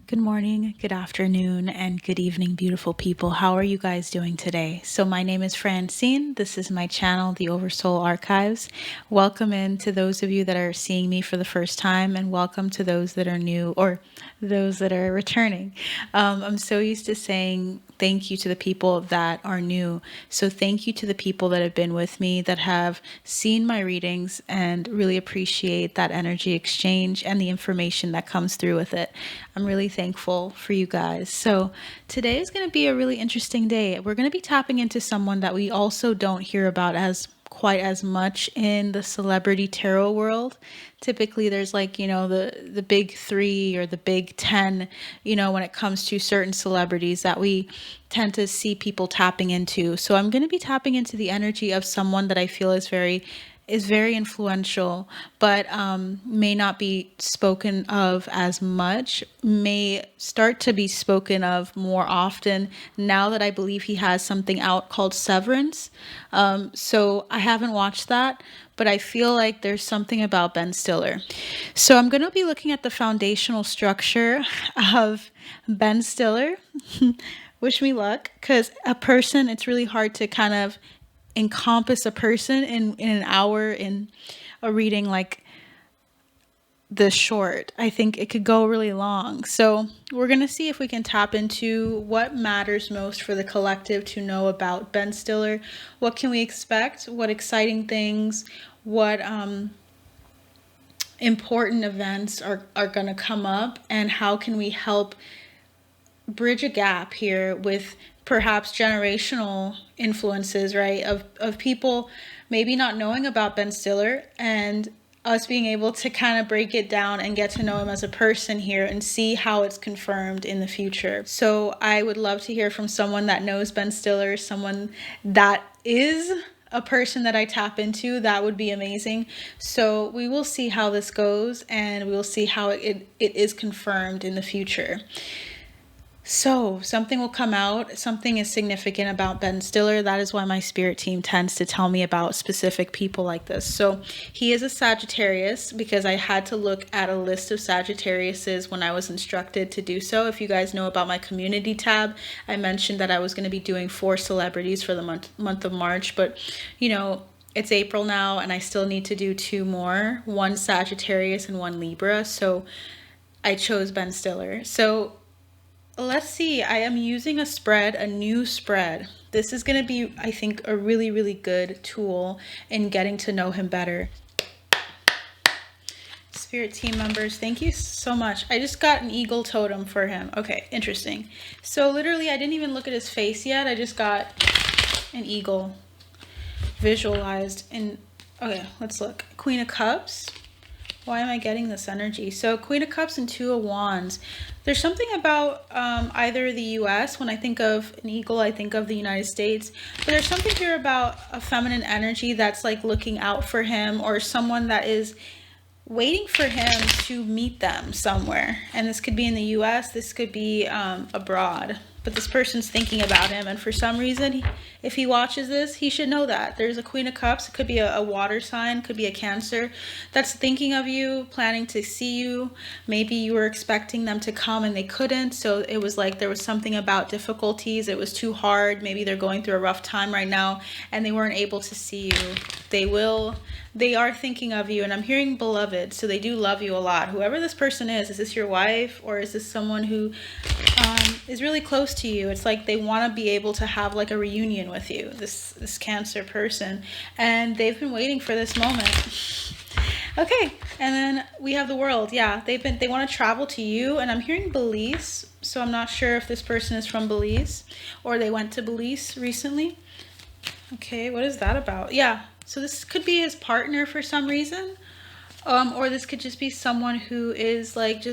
Good morning, good afternoon, and good evening, beautiful people. How are you guys doing today? So my name is Francine. This is my channel, The Oversoul Archives. Welcome in to those of you that are seeing me for the first time, and welcome to those that are new or those that are returning. I'm so used to saying thank you to the people that are new. So thank you to the people that have been with me, that have seen my readings and really appreciate that energy exchange and the information that comes through with it. I'm really thankful for you guys. So today is going to be a really interesting day. We're going to be tapping into someone that we also don't hear about as quite as much in the celebrity tarot world. Typically there's like, the big 3 or the big 10, when it comes to certain celebrities that we tend to see people tapping into. So I'm going to be tapping into the energy of someone that I feel is very influential, but may not be spoken of as much, may start to be spoken of more often now that I believe he has something out called Severance. So I haven't watched that, but I feel like there's something about Ben Stiller. So I'm going to be looking at the foundational structure of Ben Stiller. Wish me luck, because a person, it's really hard to kind of encompass a person in an hour in a reading like this short. I think it could go really long. So we're going to see if we can tap into what matters most for the collective to know about Ben Stiller. What can we expect? What exciting things? What important events are going to come up? And how can we help bridge a gap here with perhaps generational influences, right? Of people maybe not knowing about Ben Stiller, and us being able to kind of break it down and get to know him as a person here and see how it's confirmed in the future. So I would love to hear from someone that knows Ben Stiller, someone that is a person that I tap into. That would be amazing. So we will see how this goes, and we will see how it is confirmed in the future. So something will come out, something is significant about Ben Stiller. That is why my spirit team tends to tell me about specific people like this. So he is a Sagittarius, because I had to look at a list of Sagittariuses when I was instructed to do so. If you guys know about my community tab, I mentioned that I was going to be doing 4 celebrities for the month of March, but it's April now and I still need to do 2 more, 1 Sagittarius and 1 Libra. So I chose Ben Stiller. So let's see. I am using a new spread. This is going to be, I think, a really, really good tool in getting to know him better. Spirit team members, thank you so much. I just got an eagle totem for him. Okay, interesting. So literally, I didn't even look at his face yet. I just got an eagle visualized. Okay, let's look. Queen of Cups. Why am I getting this energy? So Queen of Cups and 2 of Wands. There's something about either the U.S. When I think of an eagle, I think of the United States. But there's something here about a feminine energy that's like looking out for him, or someone that is waiting for him to meet them somewhere. And this could be in the U.S. This could be abroad. But this person's thinking about him, and for some reason, if he watches this, he should know that. There's a Queen of Cups. It could be a water sign, could be a Cancer that's thinking of you, planning to see you. Maybe you were expecting them to come and they couldn't, so it was like there was something about difficulties. It was too hard. Maybe they're going through a rough time right now and they weren't able to see you. They are thinking of you, and I'm hearing beloved, so they do love you a lot. Whoever this person is this your wife, or is this someone who is really close to you? It's like they want to be able to have like a reunion with you, this Cancer person, and they've been waiting for this moment. Okay, and then we have the World. Yeah, they want to travel to you, and I'm hearing Belize, so I'm not sure if this person is from Belize or they went to Belize recently. Okay, what is that about? Yeah, so this could be his partner for some reason, or this could just be someone who is like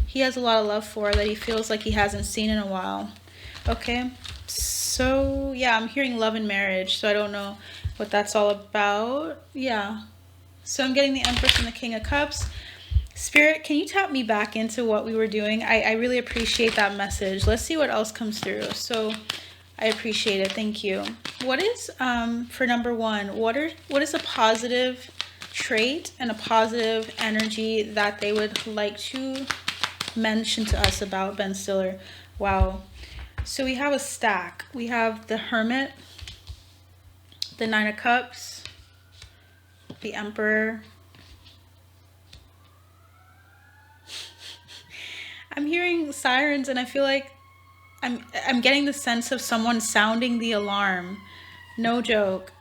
he has a lot of love for, that he feels like he hasn't seen in a while. Okay, so yeah, I'm hearing love and marriage, so I don't know what that's all about. Yeah, so I'm getting the Empress and the King of Cups. Spirit, can you tap me back into what we were doing? I really appreciate that message. Let's see what else comes through. So I appreciate it. Thank you. What is, for number 1, what is a positive trait and a positive energy that they would like to mentioned to us about Ben Stiller. Wow. So we have a stack. We have the Hermit, the Nine of Cups, the Emperor. I'm hearing sirens, and I feel like I'm getting the sense of someone sounding the alarm. No joke.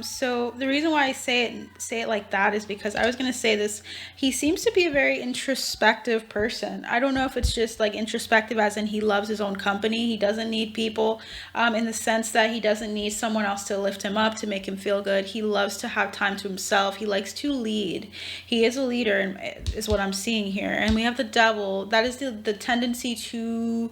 So the reason why I say it like that is because I was going to say this. He seems to be a very introspective person. I don't know if it's just like introspective as in he loves his own company. He doesn't need people, in the sense that he doesn't need someone else to lift him up, to make him feel good. He loves to have time to himself. He likes to lead. He is a leader, is what I'm seeing here. And we have the Devil. That is the tendency to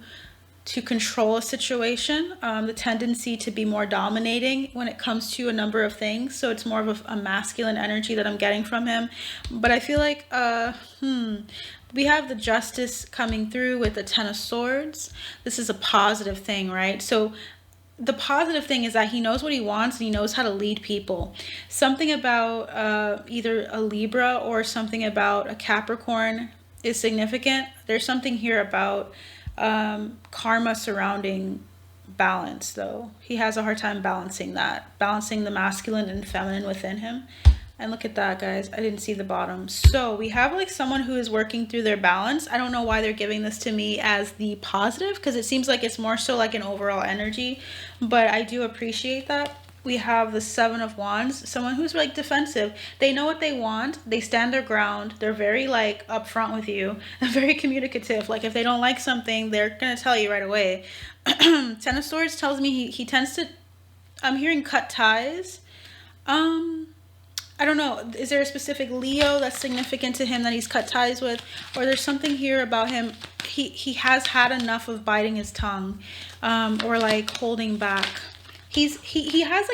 control a situation, the tendency to be more dominating when it comes to a number of things. So it's more of a masculine energy that I'm getting from him. But I feel like we have the Justice coming through with the Ten of Swords. This is a positive thing, right? So the positive thing is that he knows what he wants and he knows how to lead people. Something about either a Libra or something about a Capricorn is significant. There's something here about karma surrounding balance, though. He has a hard time balancing that, balancing the masculine and feminine within him. And look at that, guys. I didn't see the bottom. So we have like someone who is working through their balance. I don't know why they're giving this to me as the positive, because it seems like it's more so like an overall energy, but I do appreciate that. We have the Seven of Wands, someone who's like defensive. They know what they want. They stand their ground. They're very like upfront with you, very communicative. Like if they don't like something, they're going to tell you right away. Ten of Swords tells me he tends to, I'm hearing cut ties. I don't know. Is there a specific Leo that's significant to him that he's cut ties with? Or there's something here about him. He has had enough of biting his tongue, or like holding back. He has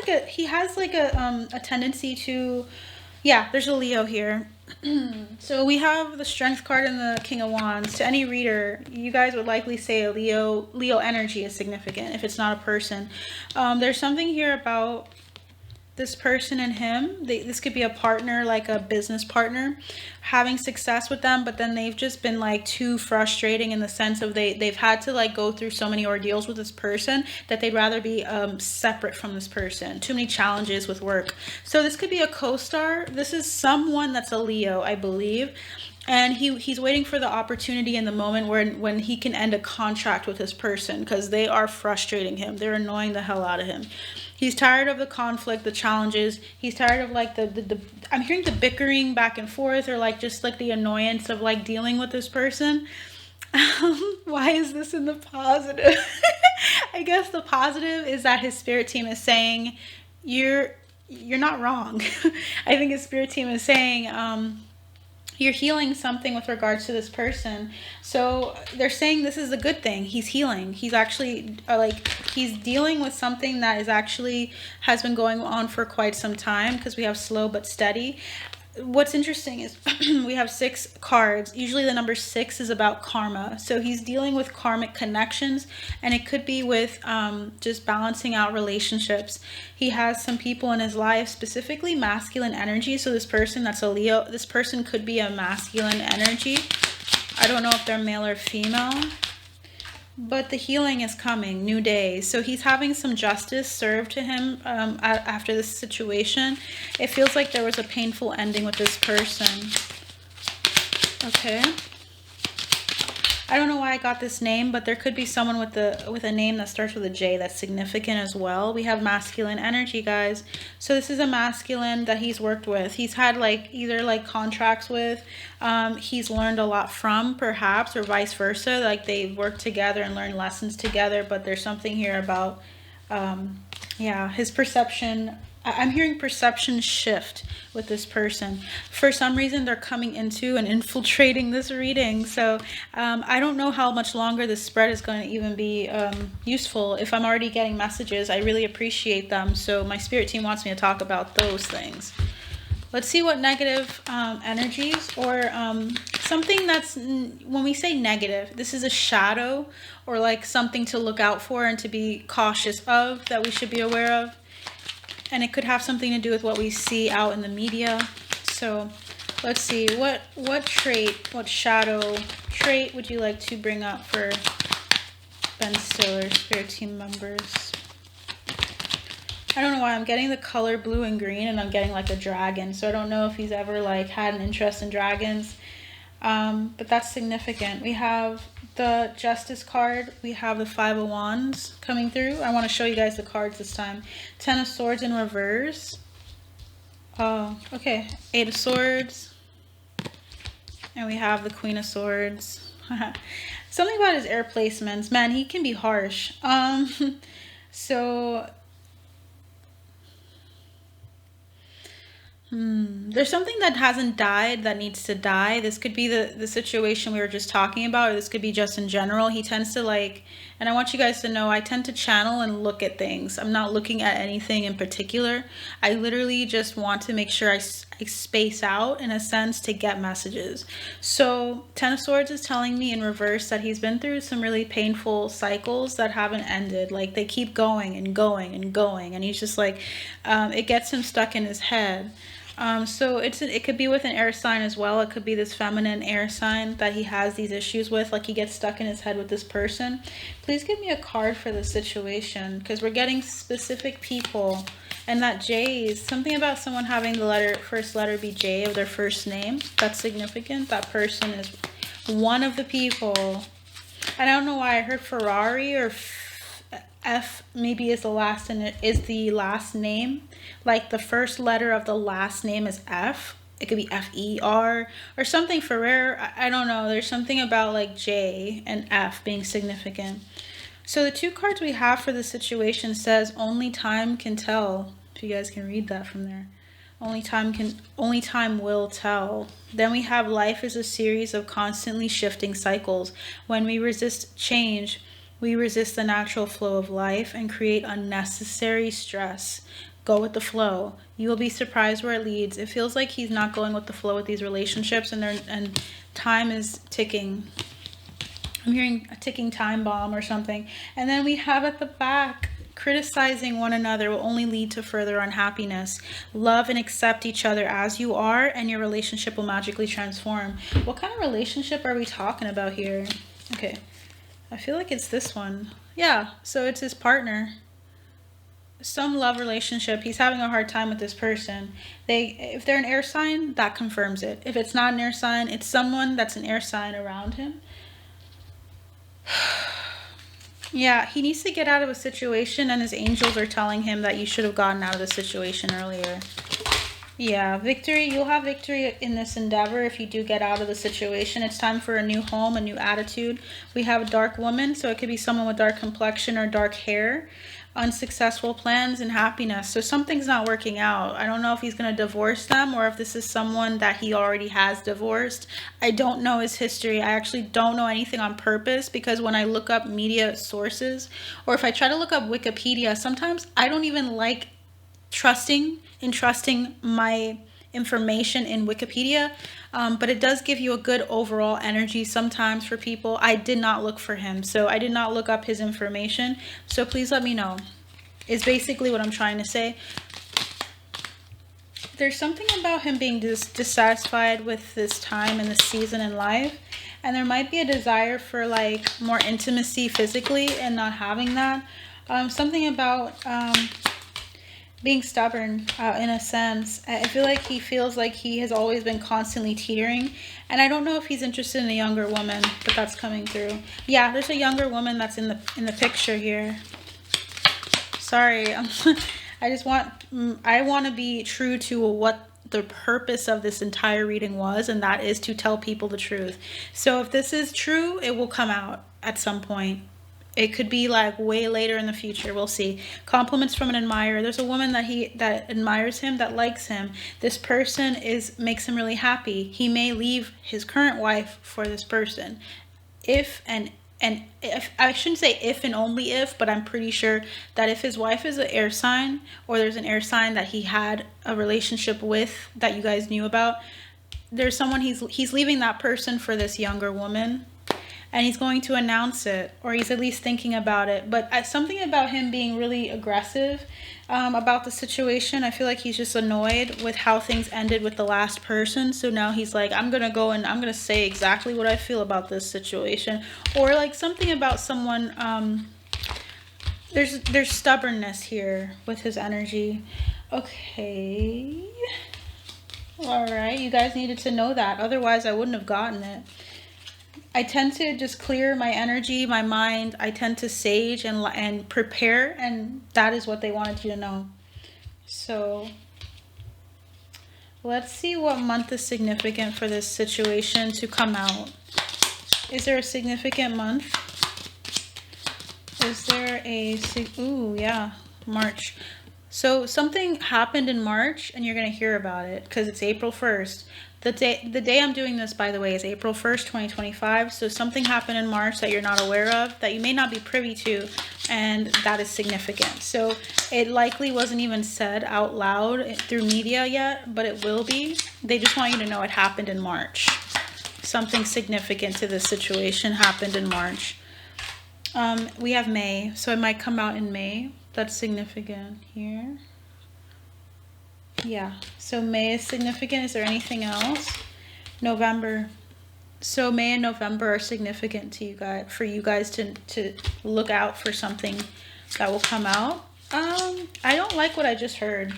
like a tendency to, yeah, there's a Leo here. So we have the Strength card and the King of Wands. To any reader, you guys would likely say a Leo energy is significant if it's not a person. There's something here about this person and him. This could be a partner, like a business partner, having success with them, but then they've just been like too frustrating in the sense of they've had to like go through so many ordeals with this person that they'd rather be separate from this person. Too many challenges with work. So this could be a co-star. This is someone that's a Leo, I believe. And he's waiting for the opportunity in the moment when he can end a contract with this person, because they are frustrating him. They're annoying the hell out of him. He's tired of the conflict, the challenges. He's tired of like the I'm hearing the bickering back and forth, or like just like the annoyance of like dealing with this person. Why is this in the positive? I guess the positive is that his spirit team is saying you're not wrong. I think his spirit team is saying you're healing something with regards to this person. So they're saying this is a good thing. He's healing. He's actually he's dealing with something that is actually has been going on for quite some time, because we have slow but steady. What's interesting is we have 6 cards. Usually the number 6 is about karma. So he's dealing with karmic connections, and it could be with just balancing out relationships. He has some people in his life, specifically masculine energy. So this person that's a Leo, this person could be a masculine energy. I don't know if they're male or female. But the healing is coming, new days. So he's having some justice served to him after this situation. It feels like there was a painful ending with this person. Okay. I don't know why I got this name, but there could be someone with a name that starts with a J that's significant as well. We have masculine energy, guys. So this is a masculine that he's worked with. He's had like either like contracts with, he's learned a lot from, perhaps, or vice versa. Like they've worked together and learned lessons together. But there's something here about, yeah, his perception. I'm hearing perception shift with this person. For some reason, they're coming into and infiltrating this reading. So I don't know how much longer this spread is going to even be useful. If I'm already getting messages, I really appreciate them. So my spirit team wants me to talk about those things. Let's see what negative energies or something that's, when we say negative, this is a shadow or like something to look out for and to be cautious of, that we should be aware of. And it could have something to do with what we see out in the media. So let's see, what trait, what shadow trait would you like to bring up for Ben Stiller, spirit team members? I don't know why I'm getting the color blue and green, and I'm getting like a dragon. So I don't know if he's ever like had an interest in dragons. But that's significant. We have the Justice card. We have the Five of Wands coming through. I want to show you guys the cards this time. Ten of Swords in reverse. Oh, okay. Eight of Swords. And we have the Queen of Swords. Something about his air placements. Man, he can be harsh. So... there's something that hasn't died that needs to die. This could be the situation we were just talking about, or this could be just in general. He tends to like, and I want you guys to know, I tend to channel and look at things. I'm not looking at anything in particular. I literally just want to make sure I space out in a sense to get messages. So Ten of Swords is telling me in reverse that he's been through some really painful cycles that haven't ended. Like they keep going and going and going, and he's just like, it gets him stuck in his head. So it could be with an air sign as well. It could be this feminine air sign that he has these issues with, like he gets stuck in his head with this person. Please give me a card for this situation, because we're getting specific people. And that J is something about someone having the first letter be J of their first name. That's significant. That person is one of the people. And I don't know why I heard Ferrari or F maybe is the last name. Like the first letter of the last name is F. It could be F-E-R or something Ferrer. I don't know. There's something about like J and F being significant. So the two cards we have for this situation says only time can tell. If you guys can read that from there. Only time will tell. Then we have life is a series of constantly shifting cycles. When we resist change, we resist the natural flow of life and create unnecessary stress. Go with the flow. You will be surprised where it leads. It feels like he's not going with the flow with these relationships, and time is ticking. I'm hearing a ticking time bomb or something. And then we have at the back, criticizing one another will only lead to further unhappiness. Love and accept each other as you are, and your relationship will magically transform. What kind of relationship are we talking about here? Okay. I feel like it's this one. Yeah, so it's his partner. Some love relationship. He's having a hard time with this person. If they're an air sign, that confirms it. If it's not an air sign, it's someone that's an air sign around him. Yeah, he needs to get out of a situation, and his angels are telling him that you should have gotten out of the situation earlier. Yeah, victory. You'll have victory in this endeavor if you do get out of the situation. It's time for a new home, a new attitude. We have a dark woman, so it could be someone with dark complexion or dark hair. Unsuccessful plans and happiness. So something's not working out. I don't know if he's going to divorce them or if this is someone that he already has divorced. I don't know his history. I actually don't know anything on purpose, because when I look up media sources, or if I try to look up Wikipedia, sometimes I don't even like entrusting my information in Wikipedia, but it does give you a good overall energy sometimes for people. I did not look for him, so I did not look up his information, so please let me know, is basically what I'm trying to say. There's something about him being dissatisfied with this time and this season in life, and there might be a desire for like more intimacy physically and not having that. Something about being stubborn in a sense. I feel like he feels like he has always been constantly teetering, and I don't know if he's interested in a younger woman, but that's coming through. Yeah, there's a younger woman that's in the picture here. Sorry, I want to be true to what the purpose of this entire reading was, and that is to tell people the truth. So if this is true, it will come out at some point. It could be like way later in the future. We'll see. Compliments from an admirer. There's a woman that admires him, that likes him. This person makes him really happy. He may leave his current wife for this person. If I shouldn't say if and only if, but I'm pretty sure that if his wife is an air sign, or there's an air sign that he had a relationship with that you guys knew about, there's someone he's leaving that person for this younger woman. and he's going to announce it, or he's at least thinking about it. But something about him being really aggressive about the situation. I feel like he's just annoyed with how things ended with the last person. So now he's like, I'm gonna go and I'm gonna say exactly what I feel about this situation. Or like something about someone, there's stubbornness here with his energy. Okay. All right, you guys needed to know that. Otherwise, I wouldn't have gotten it. I tend to just clear my energy, my mind. I tend to sage and prepare, and that is what they wanted you to know. So let's see what month is significant for this situation to come out. Is there a significant month? Is there a... Ooh, yeah, March. So something happened in March, and you're going to hear about it because it's April 1st. The day I'm doing this, by the way, is April 1st, 2025. So something happened in March that you're not aware of, that you may not be privy to, and that is significant. So it likely wasn't even said out loud through media yet, but it will be. They just want you to know it happened in March. Something significant to this situation happened in March. We have May, so it might come out in May. That's significant here. Yeah, so May is significant. Is there anything else? November. So May and November are significant to you guys, for you guys to look out for something that will come out. I don't like what I just heard.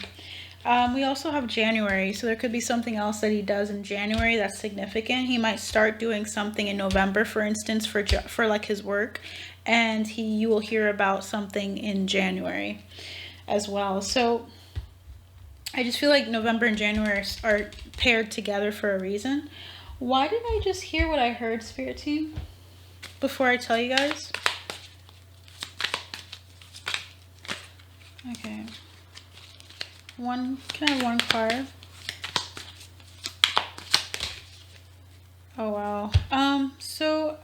We also have January, so there could be something else that he does in January that's significant. He might start doing something in November, for instance, for like his work, and you will hear about something in January as well. So I just feel like November and January are paired together for a reason. Why did I just hear what I heard, Spirit Team? Before I tell you guys. Okay. Can I have one card? Oh, wow. So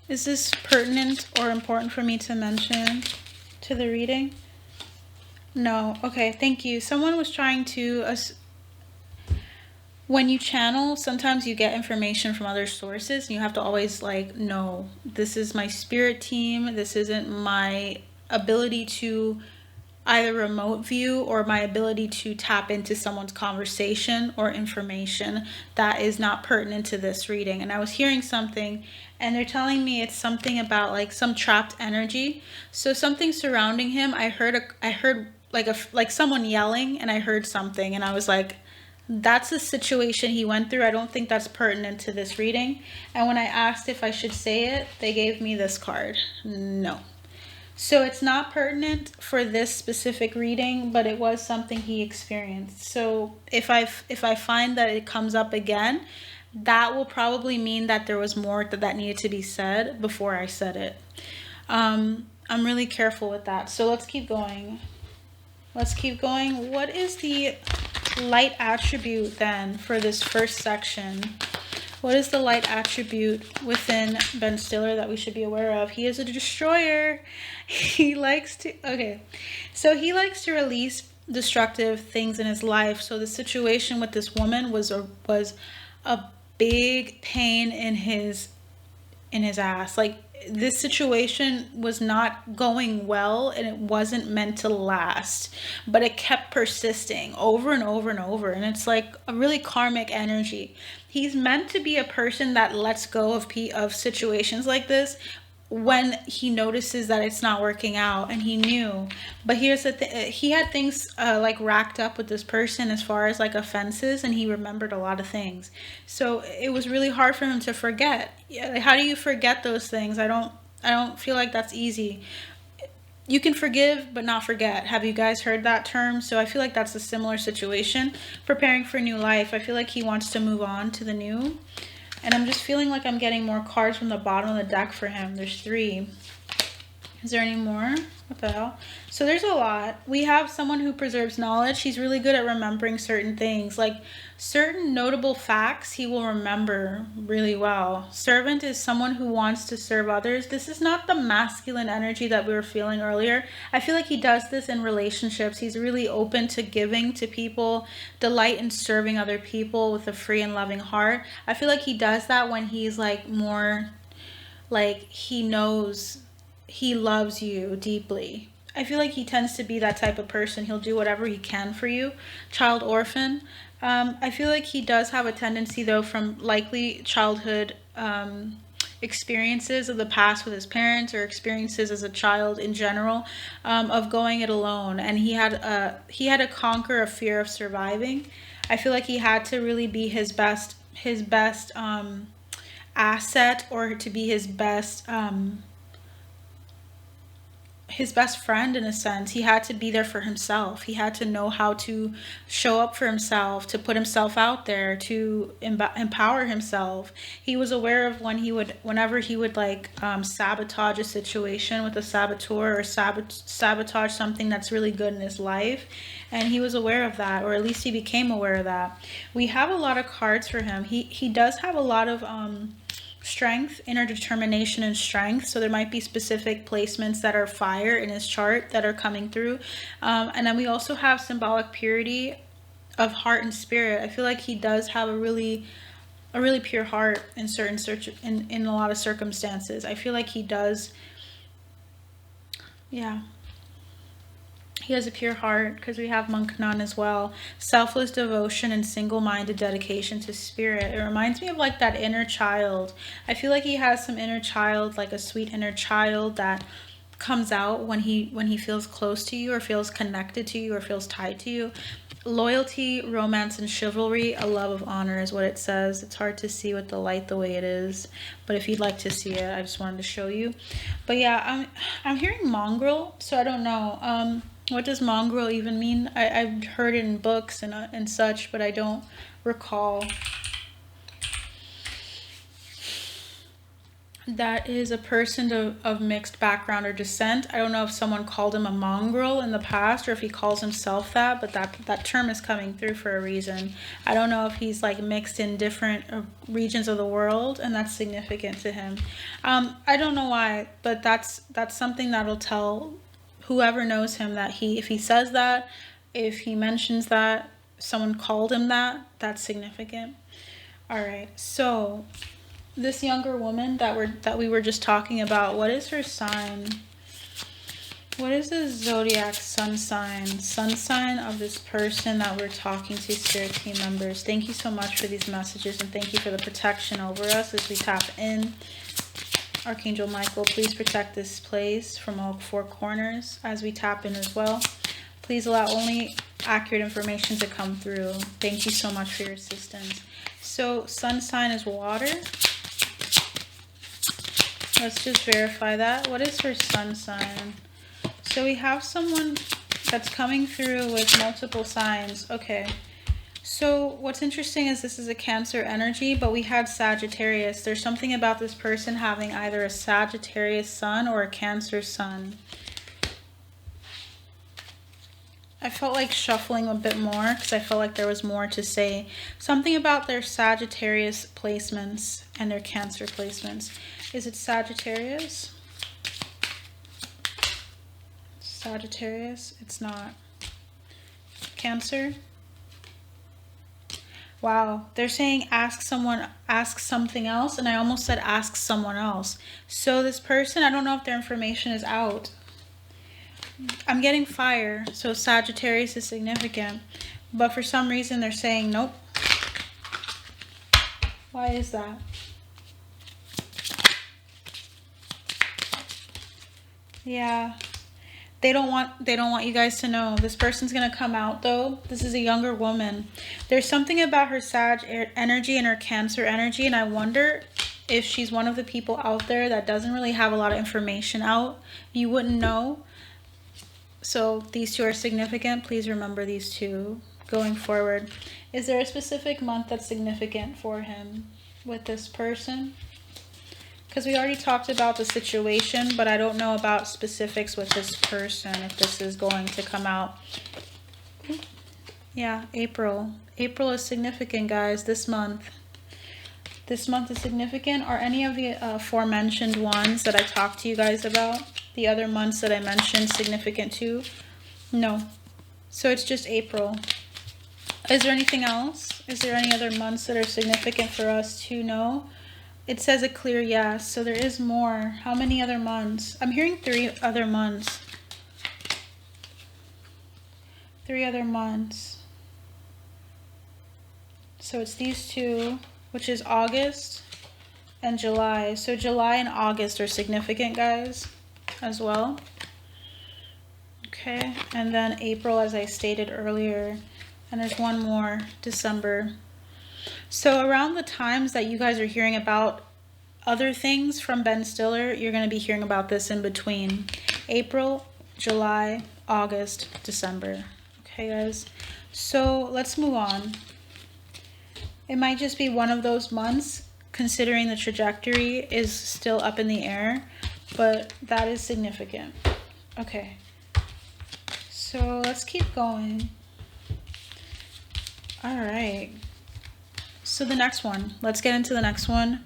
is this pertinent or important for me to mention to the reading? No. Okay, thank you. Someone was trying to... when you channel, sometimes you get information from other sources, and you have to always like, no, this is my spirit team. This isn't my ability to either remote view or my ability to tap into someone's conversation or information. That is not pertinent to this reading. And I was hearing something, and they're telling me it's something about like some trapped energy. So something surrounding him. I heard like someone yelling, and I heard something, and I was like, that's the situation he went through. I don't think that's pertinent to this reading. And when I asked if I should say it, they gave me this card. No. So it's not pertinent for this specific reading, but it was something he experienced. So if I find that it comes up again, that will probably mean that there was more that needed to be said before I said it. I'm really careful with that. So let's keep going. Let's keep going. What is the light attribute then for this first section? What is the light attribute within Ben Stiller that we should be aware of? He is a destroyer. He likes to... Okay. So he likes to release destructive things in his life. So the situation with this woman was a big pain in his ass. Like, this situation was not going well, and it wasn't meant to last, but it kept persisting over and over and over. And it's like a really karmic energy. He's meant to be a person that lets go of situations like this when he notices that it's not working out, and he knew. But here's the thing, he had things like racked up with this person as far as like offenses, and he remembered a lot of things. So it was really hard for him to forget. How do you forget those things? I don't feel like that's easy. You can forgive but not forget. Have you guys heard that term? So I feel like that's a similar situation. Preparing for new life. I feel like he wants to move on to the new. And I'm just feeling like I'm getting more cards from the bottom of the deck for him. There's 3. Is there any more? What the hell? So there's a lot. We have someone who preserves knowledge. He's really good at remembering certain things. Like certain notable facts he will remember really well. Servant is someone who wants to serve others. This is not the masculine energy that we were feeling earlier. I feel like he does this in relationships. He's really open to giving to people, delight in serving other people with a free and loving heart. I feel like he does that when he's like more like he knows he loves you deeply. I feel like he tends to be that type of person. He'll do whatever he can for you. Child orphan. I feel like he does have a tendency, though, from likely childhood experiences of the past with his parents or experiences as a child in general, of going it alone. And he had to conquer a fear of surviving. I feel like he had to really be his best asset, or to be his best friend in a sense. He had to be there for himself. He had to know how to show up for himself, to put himself out there, to empower himself. He was aware of whenever he would like sabotage a situation with a saboteur, or sabotage something that's really good in his life. And he was aware of that, or at least he became aware of that. We have a lot of cards for him. He does have a lot of strength, inner determination and strength. So there might be specific placements that are fire in his chart that are coming through. And then we also have symbolic purity of heart and spirit. I feel like he does have a really pure heart in in a lot of circumstances. I feel like he does. Yeah. He has a pure heart, because we have Monk Nun as well. Selfless devotion and single-minded dedication to spirit. It reminds me of like that inner child. I feel like he has some inner child, like a sweet inner child that comes out when he feels close to you, or feels connected to you, or feels tied to you. Loyalty, romance, and chivalry. A love of honor is what it says. It's hard to see with the light the way it is, but if you'd like to see it, I just wanted to show you. But yeah, I'm hearing mongrel, so I don't know. What does mongrel even mean? I've heard it in books and such, but I don't recall. That is a person of mixed background or descent. I don't know if someone called him a mongrel in the past, or if he calls himself that, but that term is coming through for a reason. I don't know if he's like mixed in different regions of the world, and that's significant to him. I don't know why, but that's something that'll tell whoever knows him that if he says that, if he mentions that someone called him that, that's significant. All right, so this younger woman that we were just talking about, what is her sign? What is the zodiac sun sign of this person that we're talking to, spirit team members? Thank you so much for these messages, and thank you for the protection over us as we tap in. Archangel Michael, please protect this place from all four corners as we tap in as well. Please allow only accurate information to come through. Thank you so much for your assistance. So sun sign is water. Let's just verify that. What is her sun sign? So we have someone that's coming through with multiple signs. Okay. So what's interesting is this is a Cancer energy, but we had Sagittarius. There's something about this person having either a Sagittarius sun or a Cancer sun. I felt like shuffling a bit more because I felt like there was more to say. Something about their Sagittarius placements and their Cancer placements. Is it Sagittarius? Sagittarius? It's not. Cancer? Wow, they're saying ask something else, and I almost said ask someone else. So this person, I don't know if their information is out. I'm getting fire, so Sagittarius is significant, but for some reason they're saying nope. Why is that? Yeah. They don't want you guys to know. This person's going to come out though. This is a younger woman. There's something about her Sag energy and her Cancer energy, and I wonder if she's one of the people out there that doesn't really have a lot of information out. You wouldn't know. So these two are significant. Please remember these two going forward. Is there a specific month that's significant for him with this person? because we already talked about the situation, but I don't know about specifics with this person, if this is going to come out. Yeah, April. April is significant, guys, this month. This month is significant. Are any of the aforementioned ones that I talked to you guys about, the other months that I mentioned, significant too? No. So it's just April. Is there anything else? Is there any other months that are significant for us to know? It says a clear yes, so there is more. How many other months? I'm hearing 3 other months. 3 other months. So it's these 2, which is August and July. So July and August are significant, guys, as well. Okay, and then April, as I stated earlier, and there's one more, December. So around the times that you guys are hearing about other things from Ben Stiller, you're going to be hearing about this in between. April, July, August, December. Okay, guys. So let's move on. It might just be one of those months, considering the trajectory is still up in the air, but that is significant. Okay. So let's keep going. All right. So the next one, let's get into the next one.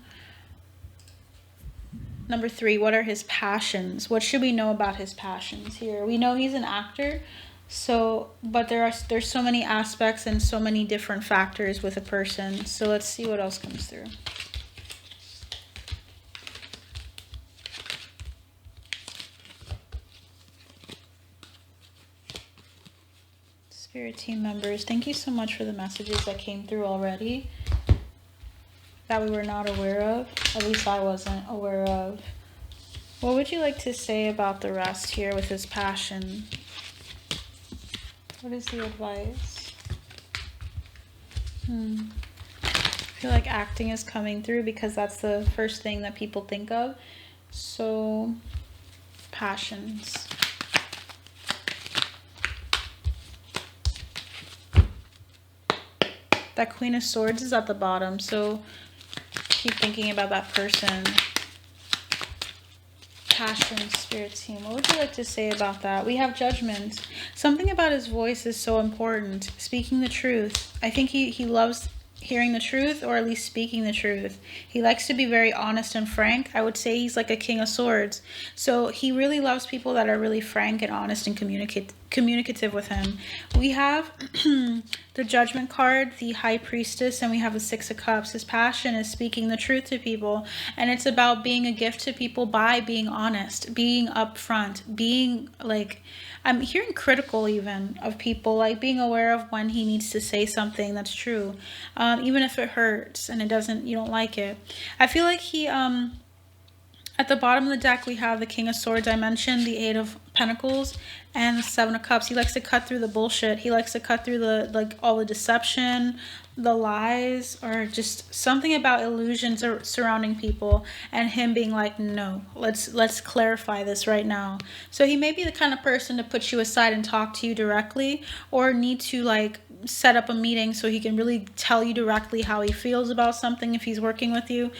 Number 3, what are his passions? What should we know about his passions here? We know he's an actor, but there's so many aspects and so many different factors with a person. So let's see what else comes through. Spirit team members, thank you so much for the messages that came through already that we were not aware of. At least I wasn't aware of. What would you like to say about the rest here with his passion? What is the advice? I feel like acting is coming through because that's the first thing that people think of. So, passions. That Queen of Swords is at the bottom, so keep thinking about that person. Passion, spirit team. What would you like to say about that? We have Judgment. Something about his voice is so important. Speaking the truth. I think he loves hearing the truth, or at least speaking the truth. He likes to be very honest and frank. I would say he's like a King of Swords. So he really loves people that are really frank and honest and communicative with him. We have the Judgment card, the High Priestess, and we have the 6 of Cups. His passion is speaking the truth to people, and it's about being a gift to people by being honest, being upfront, being like, I'm hearing critical even of people, like being aware of when he needs to say something that's true, even if it hurts and you don't like it. I feel like he, at the bottom of the deck, we have the King of Swords I mentioned, the 8 of Pentacles, and the 7 of Cups. He likes to cut through the bullshit. He likes to cut through all the deception, the lies, or just something about illusions surrounding people, and him being like, no, let's clarify this right now. So he may be the kind of person to put you aside and talk to you directly, or need to like set up a meeting so he can really tell you directly how he feels about something if he's working with you.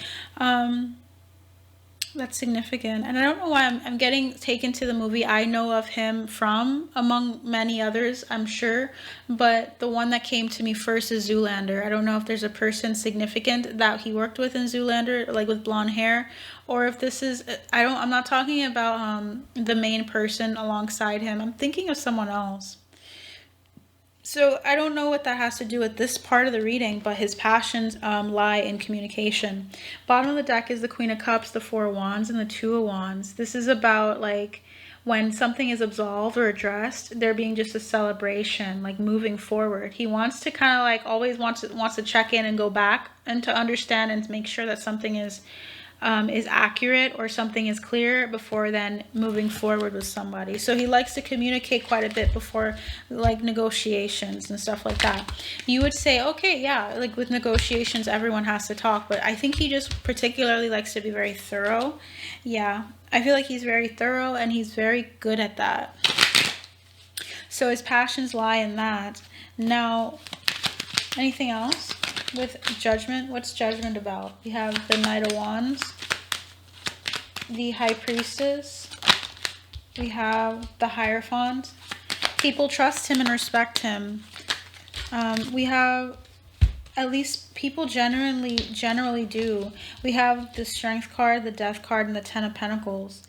That's significant. And I don't know why I'm getting taken to the movie I know of him from, among many others, I'm sure. But the one that came to me first is Zoolander. I don't know if there's a person significant that he worked with in Zoolander, like with blonde hair, or if this is, I'm not talking about the main person alongside him. I'm thinking of someone else. So I don't know what that has to do with this part of the reading, but his passions lie in communication. Bottom of the deck is the Queen of Cups, the 4 of Wands, and the 2 of Wands. This is about like when something is absolved or addressed, there being just a celebration, like moving forward. He wants to kind of like always wants to check in and go back and to understand and make sure that something is accurate or something is clear before then moving forward with somebody. So he likes to communicate quite a bit before like negotiations and stuff like that. You would say, okay, yeah, like with negotiations, everyone has to talk, but I think he just particularly likes to be very thorough. Yeah, I feel like he's very thorough and he's very good at that. So his passions lie in that. Now, anything else? With Judgment, what's Judgment about? We have the Knight of Wands. the High Priestess. We have the Hierophant. People trust him and respect him. We have, at least people generally do. We have the Strength card, the Death card, and the Ten of Pentacles.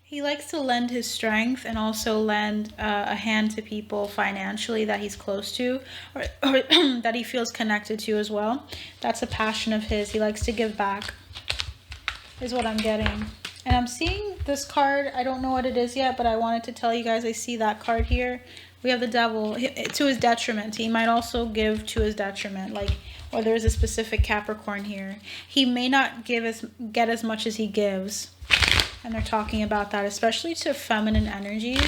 He likes to lend his strength and also lend a hand to people financially that he's close to, or that he feels connected to as well. That's a passion of his. He likes to give back, is what I'm getting. And I'm seeing this card. I don't know what it is yet, but I wanted to tell you guys I see that card here. We have the Devil to his detriment. He might also give to his detriment, like, or there's a specific Capricorn here. He may not get as much as he gives. And they're talking about that, especially to feminine energies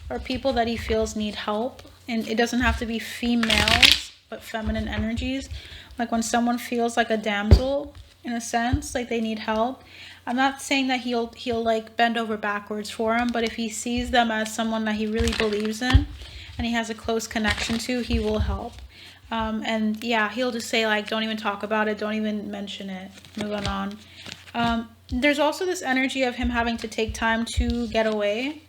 or people that he feels need help. And it doesn't have to be females, but feminine energies. Like when someone feels like a damsel, in a sense, like they need help. I'm not saying that he'll like bend over backwards for them, but if he sees them as someone that he really believes in and he has a close connection to, he will help. And yeah, he'll just say like, don't even talk about it, don't even mention it, moving on. There's also this energy of him having to take time to get away.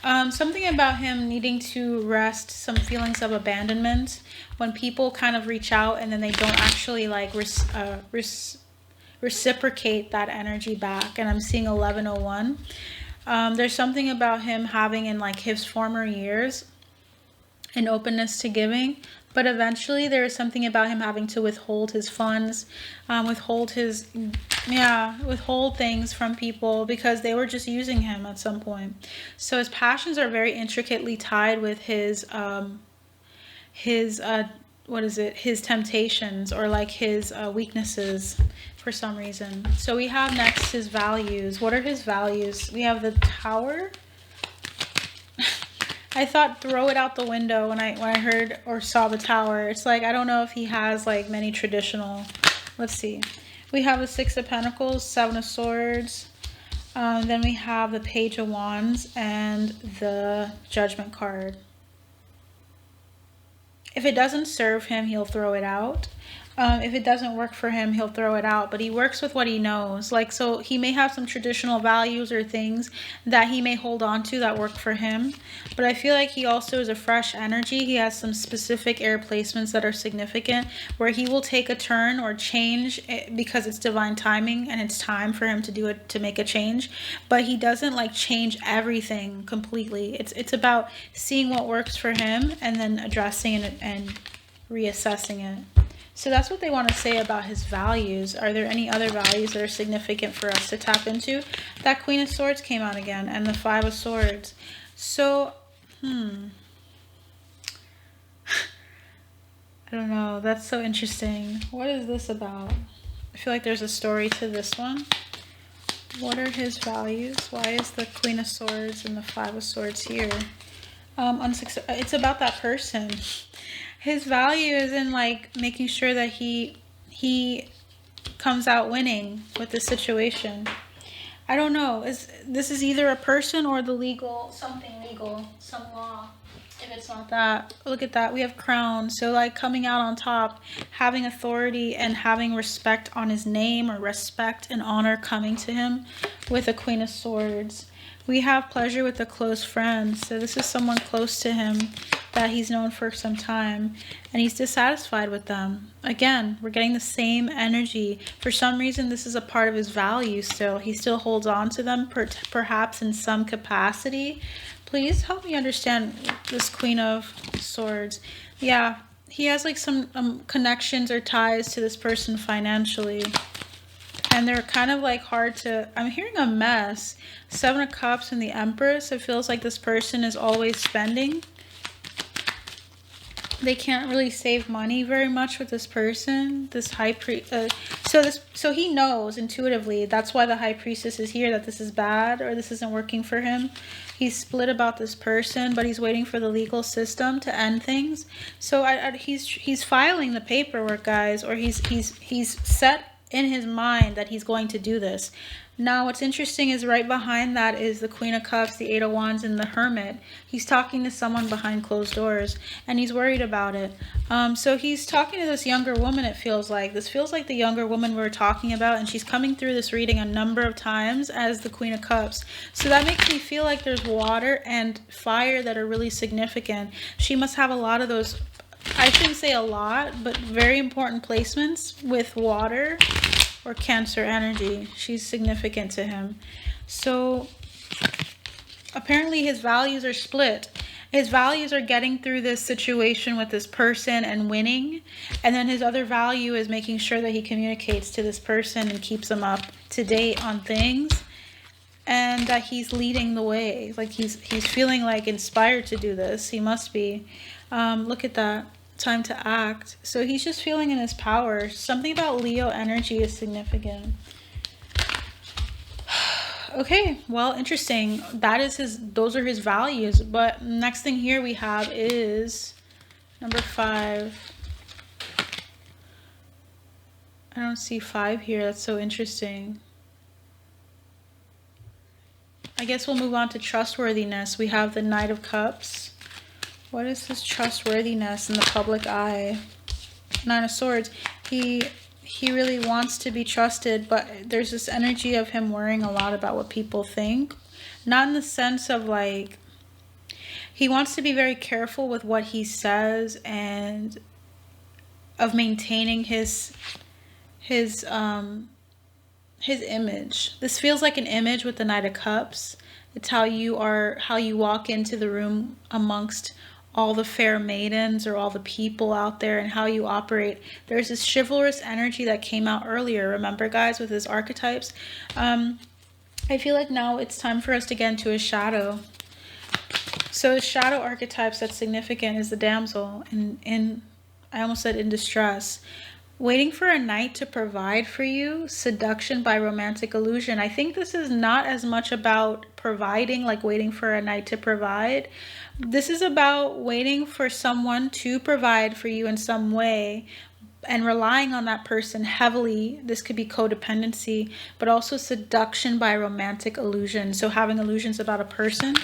Something about him needing to rest, some feelings of abandonment. When people kind of reach out and then they don't actually like reciprocate that energy back. And I'm seeing 1101. There's something about him having in like his former years an openness to giving. But eventually there is something about him having to withhold his funds, withhold things from people because they were just using him at some point. So his passions are very intricately tied with his temptations or like his weaknesses for some reason. So we have next his values. What are his values? We have the Tower. I thought throw it out the window when I heard or saw the Tower. It's like, I don't know if he has like many traditional. Let's see. We have the Six of Pentacles, Seven of Swords. Then we have the Page of Wands and the Judgment card. If it doesn't serve him, he'll throw it out. If it doesn't work for him, he'll throw it out. But he works with what he knows. Like, so he may have some traditional values or things that he may hold on to that work for him. But I feel like he also is a fresh energy. He has some specific air placements that are significant where he will take a turn or change because it's divine timing and it's time for him to do it, to make a change. But he doesn't like change everything completely. It's about seeing what works for him and then addressing it and reassessing it. So that's what they want to say about his values. Are there any other values that are significant for us to tap into? That Queen of Swords came out again and the Five of Swords. So, I don't know. That's so interesting. What is this about? I feel like there's a story to this one. What are his values? Why is the Queen of Swords and the Five of Swords here? It's about that person. His value is in like making sure that he comes out winning with the situation. I don't know. This is either a person or the legal, something legal, some law. If it's not that, look at that. We have Crown. So like coming out on top, having authority and having respect on his name, or respect and honor coming to him with a Queen of Swords. We have pleasure with a close friend. So this is someone close to him that he's known for some time, and he's dissatisfied with them. Again, we're getting the same energy. For some reason, this is a part of his value still. He still holds on to them, perhaps in some capacity. Please help me understand this Queen of Swords. Yeah, he has like some connections or ties to this person financially. And they're kind of like hard to, I'm hearing a mess. Seven of Cups and the Empress. It feels like this person is always spending. They can't really save money very much with this person. This High Priest. So he knows intuitively. That's why the High Priestess is here, that this is bad or this isn't working for him. He's split about this person, but he's waiting for the legal system to end things. So he's filing the paperwork, guys, or he's set in his mind that he's going to do this. Now, what's interesting is right behind that is the Queen of Cups, the Eight of Wands, and the Hermit. He's talking to someone behind closed doors, and he's worried about it. So he's talking to this younger woman, it feels like. This feels like the younger woman we were talking about, and she's coming through this reading a number of times as the Queen of Cups. So that makes me feel like there's water and fire that are really significant. She must have a lot of those, I shouldn't say a lot, but very important placements with water or Cancer energy. She's significant to him. So apparently his values are split. His values are getting through this situation with this person and winning. And then his other value is making sure that he communicates to this person and keeps them up to date on things. And that he's leading the way. Like he's feeling like inspired to do this. He must be. Look at that. Time to act. So he's just feeling in his power. Something about Leo energy is significant. Okay, well, interesting. Those are his values. But next thing here we have is number 5. I don't see 5 here. That's so interesting. I guess we'll move on to trustworthiness. We have the Knight of Cups. What is his trustworthiness in the public eye? Nine of Swords. He really wants to be trusted, but there's this energy of him worrying a lot about what people think. Not in the sense of like, he wants to be very careful with what he says and of maintaining his image. This feels like an image with the Knight of Cups. It's how you walk into the room amongst all the fair maidens or all the people out there and how you operate. There's this chivalrous energy that came out earlier, remember guys, with his archetypes. I feel like now it's time for us to get into his shadow. So his shadow archetypes that's significant is the damsel in I almost said in distress. Waiting for a knight to provide for you, seduction by romantic illusion. I think this is not as much about providing, like waiting for a knight to provide. This is about waiting for someone to provide for you in some way and relying on that person heavily. This could be codependency, but also seduction by romantic illusion. So having illusions about a person.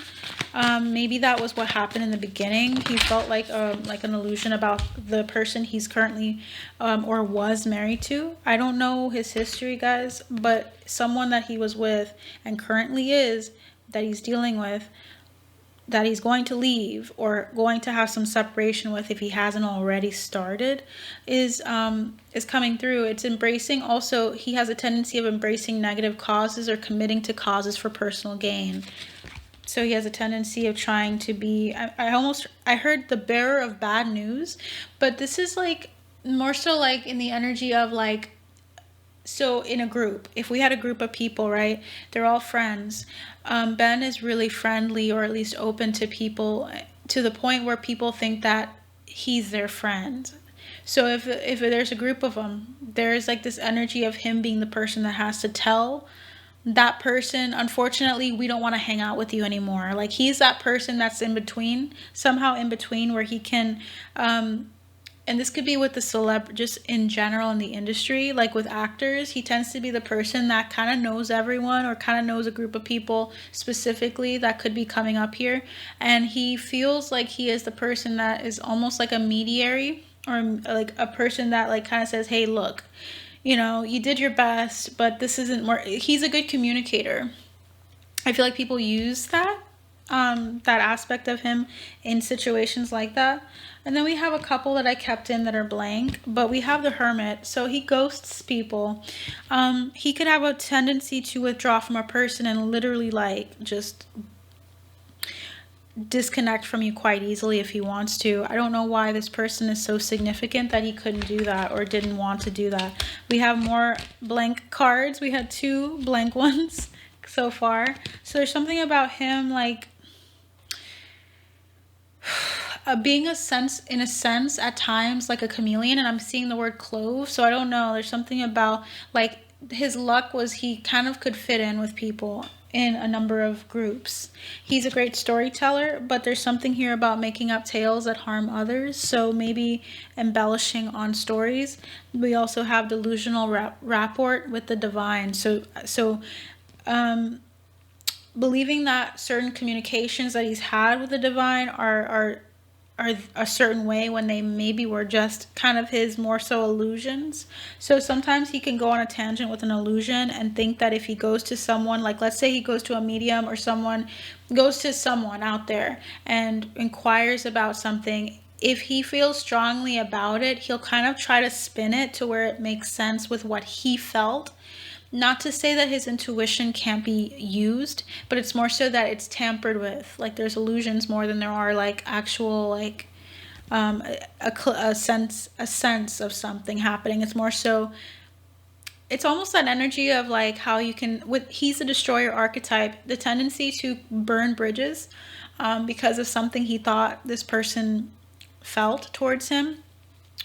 Maybe that was what happened in the beginning. He felt like an illusion about the person he's currently or was married to. I don't know his history, guys, but someone that he was with and currently is, that he's dealing with, that he's going to leave or going to have some separation with if he hasn't already started, is coming through. It's embracing. Also, he has a tendency of embracing negative causes or committing to causes for personal gain. So he has a tendency of trying to be, I heard the bearer of bad news, but this is like more so like in the energy of like, so in a group, if we had a group of people, right, they're all friends. Ben is really friendly, or at least open to people, to the point where people think that he's their friend. So if there's a group of them, there's like this energy of him being the person that has to tell that person, unfortunately, we don't want to hang out with you anymore. Like he's that person that's in between, somehow in between, where he can, and this could be with the celeb, just in general in the industry, like with actors, he tends to be the person that kind of knows everyone or kind of knows a group of people specifically that could be coming up here. And he feels like he is the person that is almost like a mediary, or like a person that like kind of says, hey, look, you know, you did your best, but this isn't more. He's a good communicator. I feel like people use that aspect of him in situations like that. And then we have a couple that I kept in that are blank, but we have the Hermit. So he ghosts people. He could have a tendency to withdraw from a person and literally like just disconnect from you quite easily if he wants to. I don't know why this person is so significant that he couldn't do that or didn't want to do that. We have more blank cards. We had 2 blank ones so far. So there's something about him like being in a sense at times like a chameleon, and I'm seeing the word clove, so I don't know. There's something about like his luck was he kind of could fit in with people in a number of groups. He's a great storyteller, but there's something here about making up tales that harm others, so maybe embellishing on stories. We also have delusional rapport with the divine, so believing that certain communications that he's had with the divine are a certain way when they maybe were just kind of his more so illusions. So sometimes he can go on a tangent with an illusion and think that if he goes to someone, like let's say he goes to a medium or someone goes to someone out there and inquires about something, if he feels strongly about it, he'll kind of try to spin it to where it makes sense with what he felt. Not to say that his intuition can't be used, but it's more so that it's tampered with. Like there's illusions more than there are like actual like a sense of something happening. It's more so, it's almost that energy of like how you can, he's a destroyer archetype, the tendency to burn bridges because of something he thought this person felt towards him,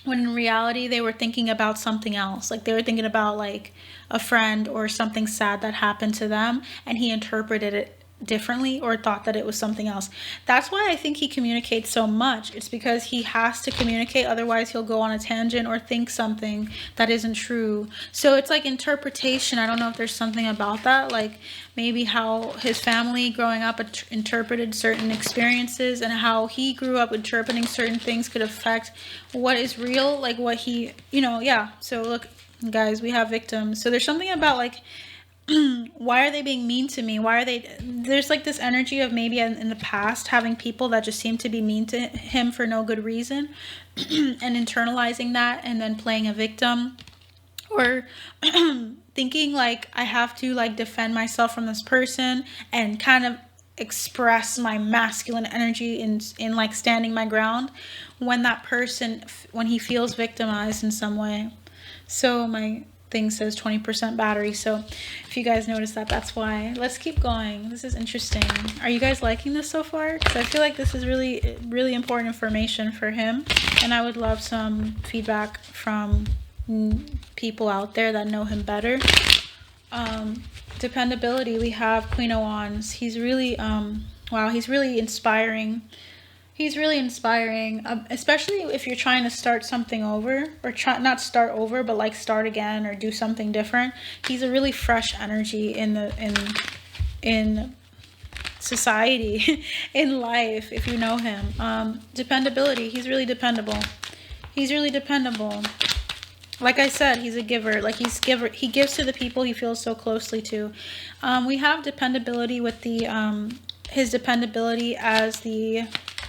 when in reality they were thinking about something else. Like they were thinking about like a friend or something sad that happened to them, and he interpreted it differently or thought that it was something else. That's why I think he communicates so much. It's because he has to communicate, otherwise he'll go on a tangent or think something that isn't true. So it's like interpretation. I don't know if there's something about that, like maybe how his family growing up interpreted certain experiences, and how he grew up interpreting certain things could affect what is real, like what he, yeah. So look, guys, we have victims. So there's something about like, why are they being mean to me? There's like this energy of maybe in the past having people that just seem to be mean to him for no good reason and internalizing that and then playing a victim, or thinking like I have to like defend myself from this person and kind of express my masculine energy in like standing my ground when that person, when he feels victimized in some way. So my thing says 20% battery, so if you guys notice that, that's why. Let's keep going. This is interesting. Are you guys liking this so far? Because I feel like this is really, really important information for him, and I would love some feedback from people out there that know him better. Dependability, we have Queen of Wands. He's really wow, he's really inspiring. He's really inspiring, especially if you're trying to start something over, or not start over, but like start again or do something different. He's a really fresh energy in society, in life, if you know him. Dependability, he's really dependable. He's really dependable. Like I said, he's a giver. Like he gives to the people he feels so closely to. We have dependability with the his dependability as the,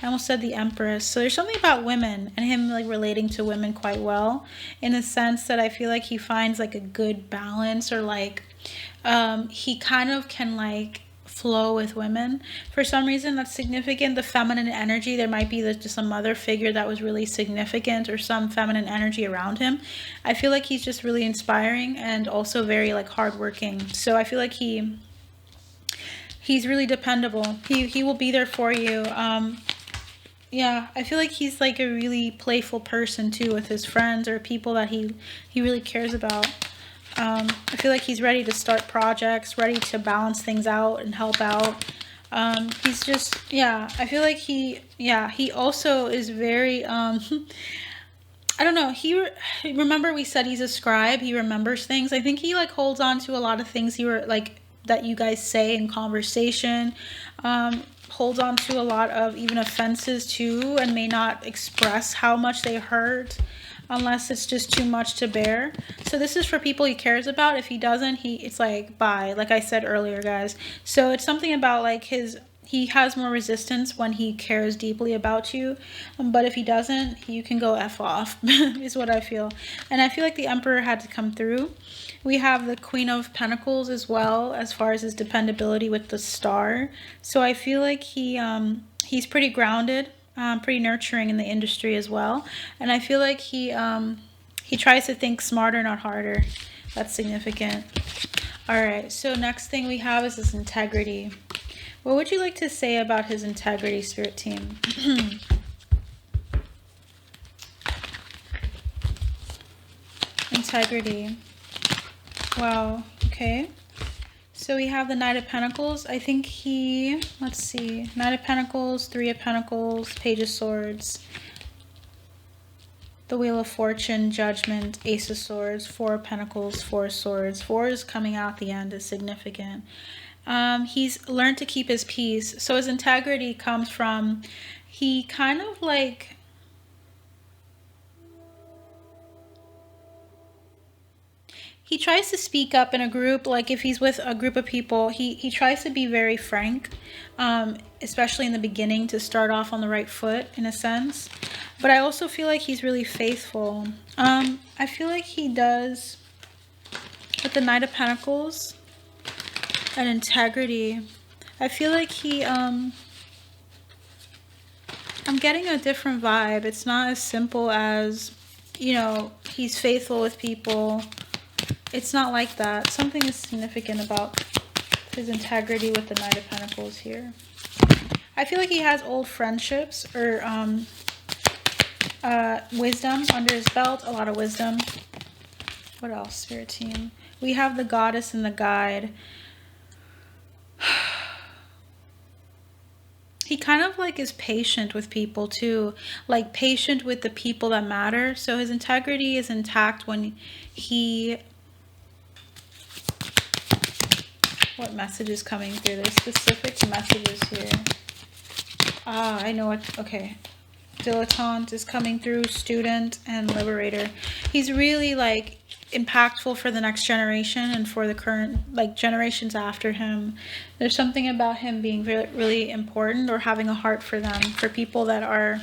I almost said the Empress. So there's something about women and him like relating to women quite well, in the sense that I feel like he finds like a good balance, or like he kind of can like flow with women. For some reason that's significant. The feminine energy, there might be just a mother figure that was really significant, or some feminine energy around him. I feel like he's just really inspiring and also very like hardworking. So I feel like he's really dependable. He will be there for you. Yeah, I feel like he's like a really playful person too, with his friends or people that he really cares about. I feel like he's ready to start projects, ready to balance things out and help out. He's just, yeah, I feel like he also is very, I don't know, remember we said he's a scribe, he remembers things. I think he like holds on to a lot of things that you guys say in conversation, holds on to a lot of even offenses too, and may not express how much they hurt unless it's just too much to bear. So this is for people he cares about. If he doesn't, it's like bye, like I said earlier, guys. So it's something about like he has more resistance when he cares deeply about you, but if he doesn't, you can go F off is what I feel. And I feel like the Emperor had to come through. We have the Queen of Pentacles as well, as far as his dependability with the Star. So I feel like he's pretty grounded, pretty nurturing in the industry as well. And I feel like he tries to think smarter, not harder. That's significant. All right, so next thing we have is his integrity. What would you like to say about his integrity, Spirit Team? Integrity. Wow, okay. So we have the Knight of Pentacles. I think he, let's see, Knight of Pentacles, Three of Pentacles, Page of Swords, the Wheel of Fortune, Judgment, Ace of Swords, Four of Pentacles, Four of Swords. Four is coming out at the end, is significant. He's learned to keep his peace. So his integrity comes from, he kind of like, he tries to speak up in a group. Like if he's with a group of people, he tries to be very frank, especially in the beginning, to start off on the right foot in a sense. But I also feel like he's really faithful. I feel like he does, with the Knight of Pentacles and integrity, I feel like he, I'm getting a different vibe. It's not as simple as, you know, he's faithful with people. It's not like that. Something is significant about his integrity with the Knight of Pentacles here. I feel like he has old friendships or wisdom under his belt. A lot of wisdom. What else, Spirit Team? We have the Goddess and the Guide. He kind of like is patient with people too. Like patient with the people that matter. So his integrity is intact when he... What message is coming through? There's specific messages here. Ah, I know what. Okay. Dilettante is coming through. Student and liberator. He's really like impactful for the next generation and for the current like generations after him. There's something about him being really, really important or having a heart for them, for people that are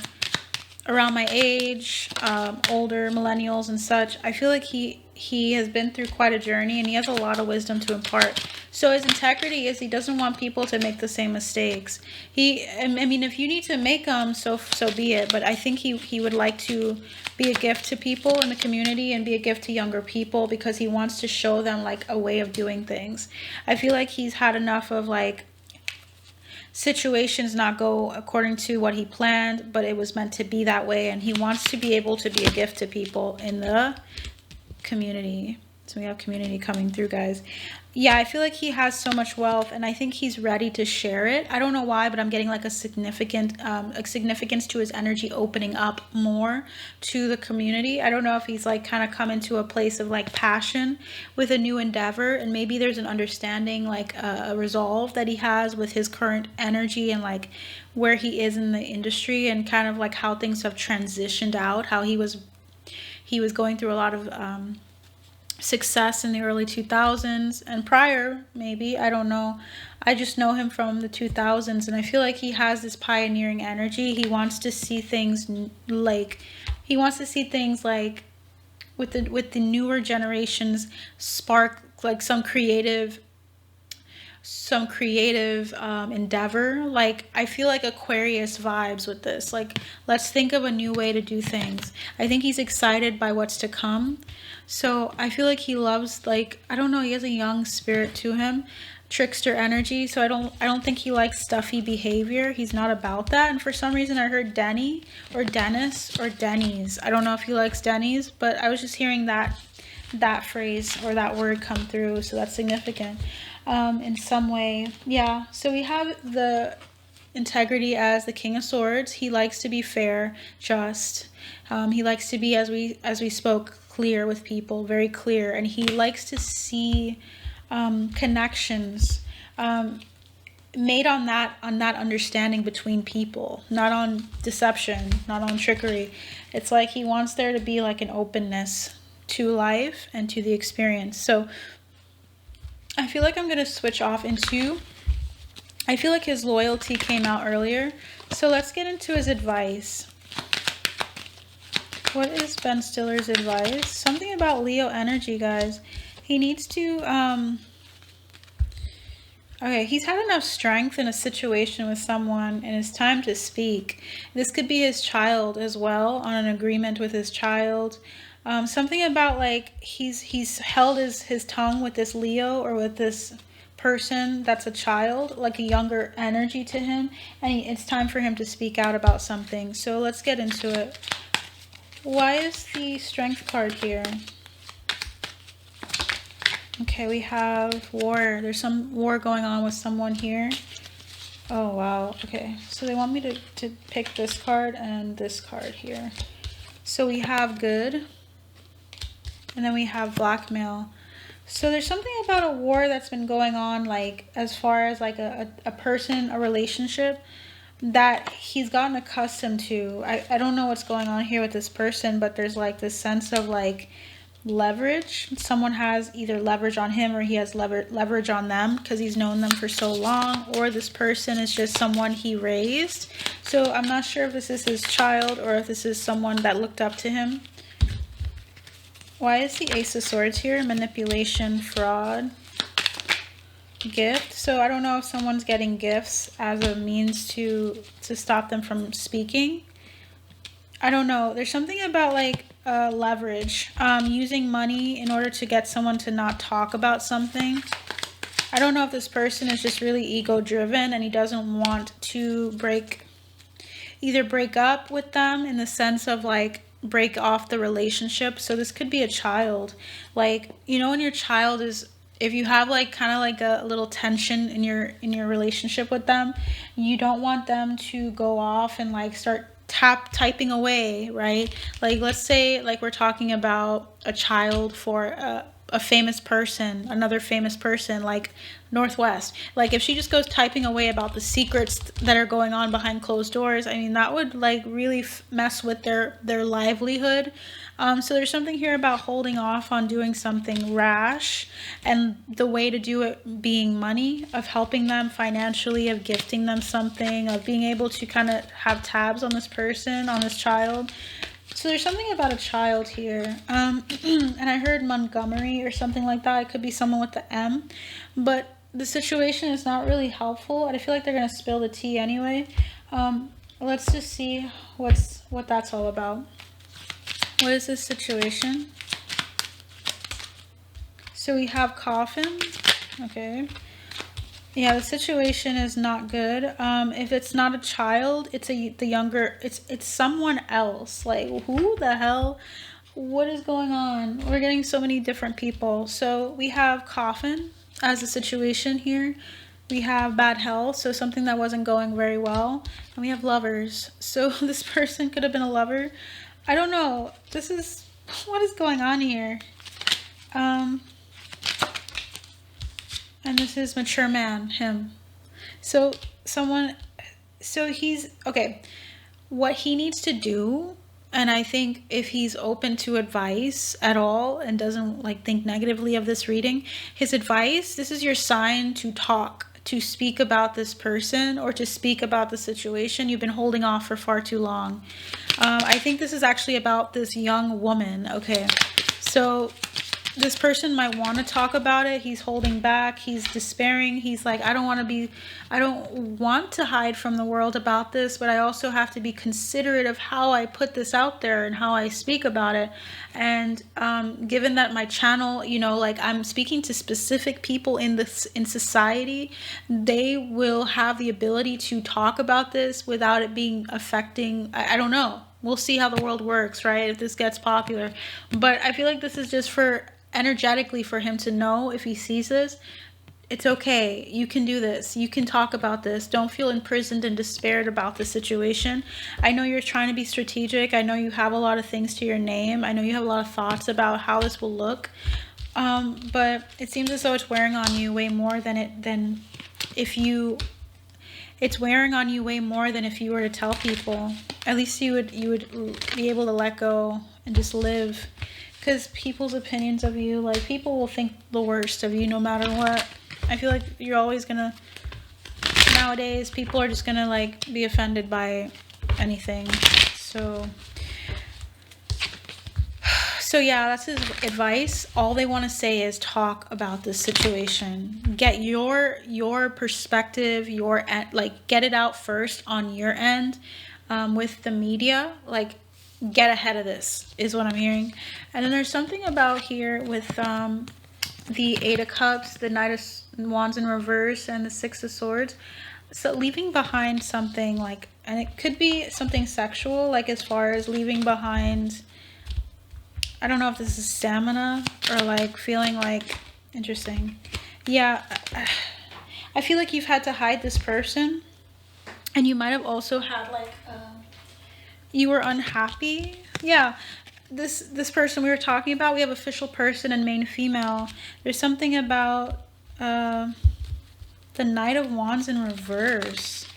around my age, older, millennials and such. I feel like he has been through quite a journey and he has a lot of wisdom to impart. So his integrity is he doesn't want people to make the same mistakes. I mean, if you need to make them, so be it. But I think he would like to be a gift to people in the community and be a gift to younger people because he wants to show them like a way of doing things. I feel like he's had enough of like situations not go according to what he planned, but it was meant to be that way. And he wants to be able to be a gift to people in the community. So we have community coming through, guys. Yeah, I feel like he has so much wealth and I think he's ready to share it. I don't know why, but I'm getting like a significance to his energy opening up more to the community. I don't know if he's like kind of come into a place of like passion with a new endeavor, and maybe there's an understanding, like a resolve that he has with his current energy and like where he is in the industry and kind of like how things have transitioned out, how he was going through a lot of success in the early 2000s and prior, maybe, I don't know. I just know him from the 2000s and I feel like he has this pioneering energy. He wants to see things like with the newer generations spark like some creative endeavor. Like I feel like Aquarius vibes with this, like let's think of a new way to do things. I think he's excited by what's to come. So I feel like he loves, like, I don't know, he has a young spirit to him, trickster energy. So I don't think he likes stuffy behavior. He's not about that. And for some reason I heard Denny or Dennis or Denny's. I don't know if he likes Denny's, but I was just hearing that phrase or that word come through. So that's significant in some way. Yeah. So we have the integrity as the King of Swords. He likes to be fair, just. He likes to be, as we spoke, clear with people, very clear, and he likes to see connections made on that understanding between people, not on deception, not on trickery. It's like he wants there to be like an openness to life and to the experience. So I feel like I'm going to switch off into, I feel like his loyalty came out earlier. So let's get into his advice. What is Ben Stiller's advice? Something about Leo energy, guys. He needs to, okay, he's had enough strength in a situation with someone and it's time to speak. This could be his child as well, on an agreement with his child. Something about like he's held his tongue with this Leo or with this person that's a child, like a younger energy to him, and it's time for him to speak out about something. So let's get into it. Why is the Strength card here? Okay, we have war. There's some war going on with someone here. Oh, wow. Okay, so they want me to pick this card and this card here. So we have good, and then we have blackmail. So there's something about a war that's been going on, like as far as like a person, a relationship that he's gotten accustomed to. I don't know what's going on here with this person, but there's like this sense of like leverage. Someone has either leverage on him or he has leverage on them because he's known them for so long, or this person is just someone he raised. So I'm not sure if this is his child or if this is someone that looked up to him. Why is the Ace of Swords here? Manipulation, fraud, gift. So I don't know if someone's getting gifts as a means to stop them from speaking. I don't know. There's something about like leverage, using money in order to get someone to not talk about something. I don't know if this person is just really ego driven and he doesn't want to either break up with them in the sense of like break off the relationship. So this could be a child. Like, you know, when your child is, if you have like kind of like a little tension in your relationship with them, you don't want them to go off and like start typing away, right? Like, let's say like we're talking about a child for a famous person, another famous person, like Northwest. Like if she just goes typing away about the secrets that are going on behind closed doors, I mean, that would like really mess with their livelihood. So there's something here about holding off on doing something rash, and the way to do it being money, of helping them financially, of gifting them something, of being able to kind of have tabs on this person, on this child. So there's something about a child here. And I heard Montgomery or something like that. It could be someone with the M. But the situation is not really helpful. I feel like they're going to spill the tea anyway. Let's just see what that's all about. What is this situation? So we have coffin. Okay. Yeah, the situation is not good. If it's not a child, it's it's someone else. Like, who the hell? What is going on? We're getting so many different people. So we have coffin as a situation here. We have bad health, so something that wasn't going very well. And we have lovers. So this person could have been a lover. I don't know. What is going on here? And this is mature man, him. So he's, okay, what he needs to do, and I think if he's open to advice at all and doesn't like think negatively of this reading, his advice, this is your sign to talk, to speak about this person or to speak about the situation. You've been holding off for far too long. I think this is actually about this young woman. Okay, so this person might want to talk about it. He's holding back. He's despairing. He's like, I don't want to hide from the world about this, but I also have to be considerate of how I put this out there and how I speak about it. And given that my channel, you know, like I'm speaking to specific people in society, they will have the ability to talk about this without it being affecting, I don't know. We'll see how the world works, right? If this gets popular. But I feel like this is just for energetically for him to know, if he sees this, it's okay. You can do this. You can talk about this. Don't feel imprisoned and despaired about the situation. I know you're trying to be strategic. I know you have a lot of things to your name. I know you have a lot of thoughts about how this will look. But it seems as though it's wearing on you way more than if you... It's wearing on you way more than if you were to tell people. At least you would be able to let go and just live. Because people's opinions of you, like, people will think the worst of you no matter what. I feel like you're always gonna... Nowadays, people are just gonna, like, be offended by anything. So yeah, that's his advice. All they want to say is talk about this situation. Get your perspective, get it out first on your end, with the media. Like, get ahead of this is what I'm hearing. And then there's something about here with the Eight of Cups, the Knight of Wands in reverse, and the Six of Swords. So leaving behind something, like, and it could be something sexual, like as far as leaving behind, I don't know if this is stamina or like feeling like Interesting. Yeah, I feel like you've had to hide this person, and you might have also had like you were unhappy. Yeah, this person we were talking about, we have official person and main female. There's something about the Knight of Wands in reverse,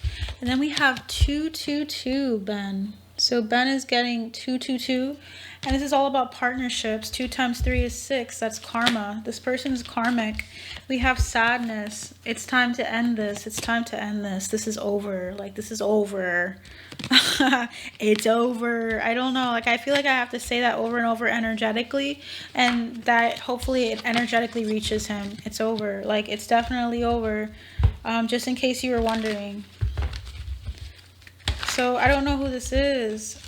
and then we have 222 Ben. So Ben is getting 222. And this is all about partnerships. 2 times 3 is 6. That's karma. This person is karmic. We have sadness. It's time to end this. It's time to end this. This is over. Like, this is over. It's over. I don't know. Like, I feel like I have to say that over and over energetically. And that hopefully it energetically reaches him. It's over. Like, it's definitely over. Just in case you were wondering. So I don't know who this is.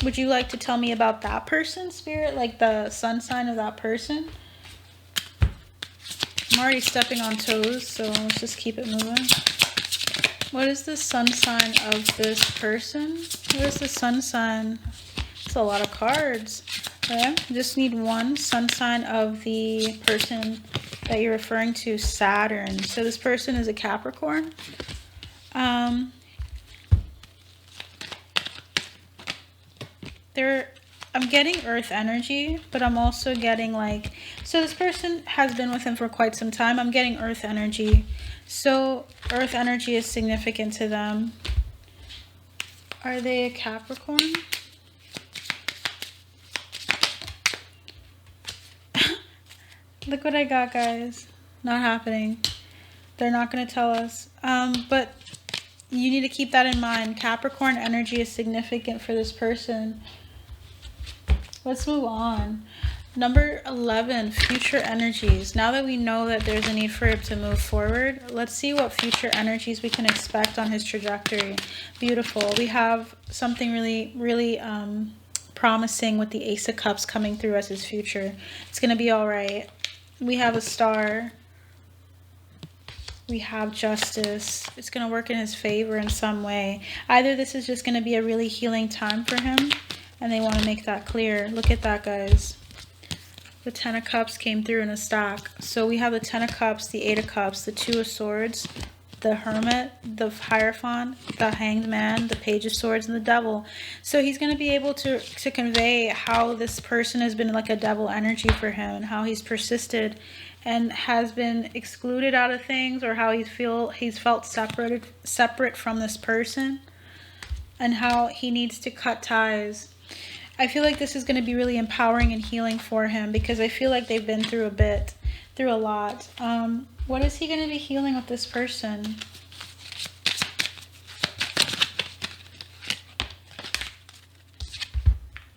Would you like to tell me about that person, Spirit? Like the sun sign of that person? I'm already stepping on toes, so let's just keep it moving. What is the sun sign of this person? What is the sun sign? It's a lot of cards. Okay, just need one sun sign of the person that you're referring to, Saturn. So this person is a Capricorn. I'm getting earth energy, but I'm also getting like, so this person has been with him for quite some time. I'm getting earth energy. So earth energy is significant to them. Are they a Capricorn? Look what I got, guys. Not happening. They're not going to tell us. But you need to keep that in mind. Capricorn energy is significant for this person. Let's move on. Number 11, future energies. Now that we know that there's a need for him to move forward, let's see what future energies we can expect on his trajectory. Beautiful. We have something really, really promising with the Ace of Cups coming through as his future. It's going to be all right. We have a star. We have justice. It's going to work in his favor in some way. Either this is just going to be a really healing time for him, and they want to make that clear. Look at that, guys. The 10 of Cups came through in a stack. So we have the 10 of Cups, the 8 of Cups, the 2 of Swords, the Hermit, the Hierophant, the Hanged Man, the Page of Swords, and the Devil. So he's going to be able to convey how this person has been like a devil energy for him, and how he's persisted and has been excluded out of things, or how he's felt separate from this person, and how he needs to cut ties. I feel like this is going to be really empowering and healing for him, because I feel like they've been through a lot. What is he going to be healing with this person?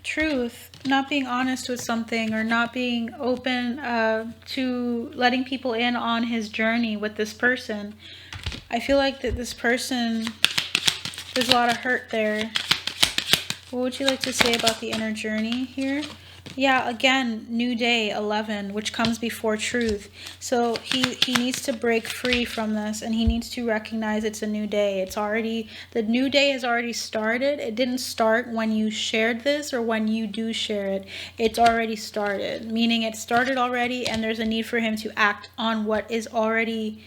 Truth. Not being honest with something, or not being open to letting people in on his journey with this person. I feel like that this person, there's a lot of hurt there. What would you like to say about the inner journey here? Yeah, again, new day, 11, which comes before truth. So he needs to break free from this, and he needs to recognize it's a new day. The new day has already started. It didn't start when you shared this or when you do share it. It's already started, meaning it started already, and there's a need for him to act on what is already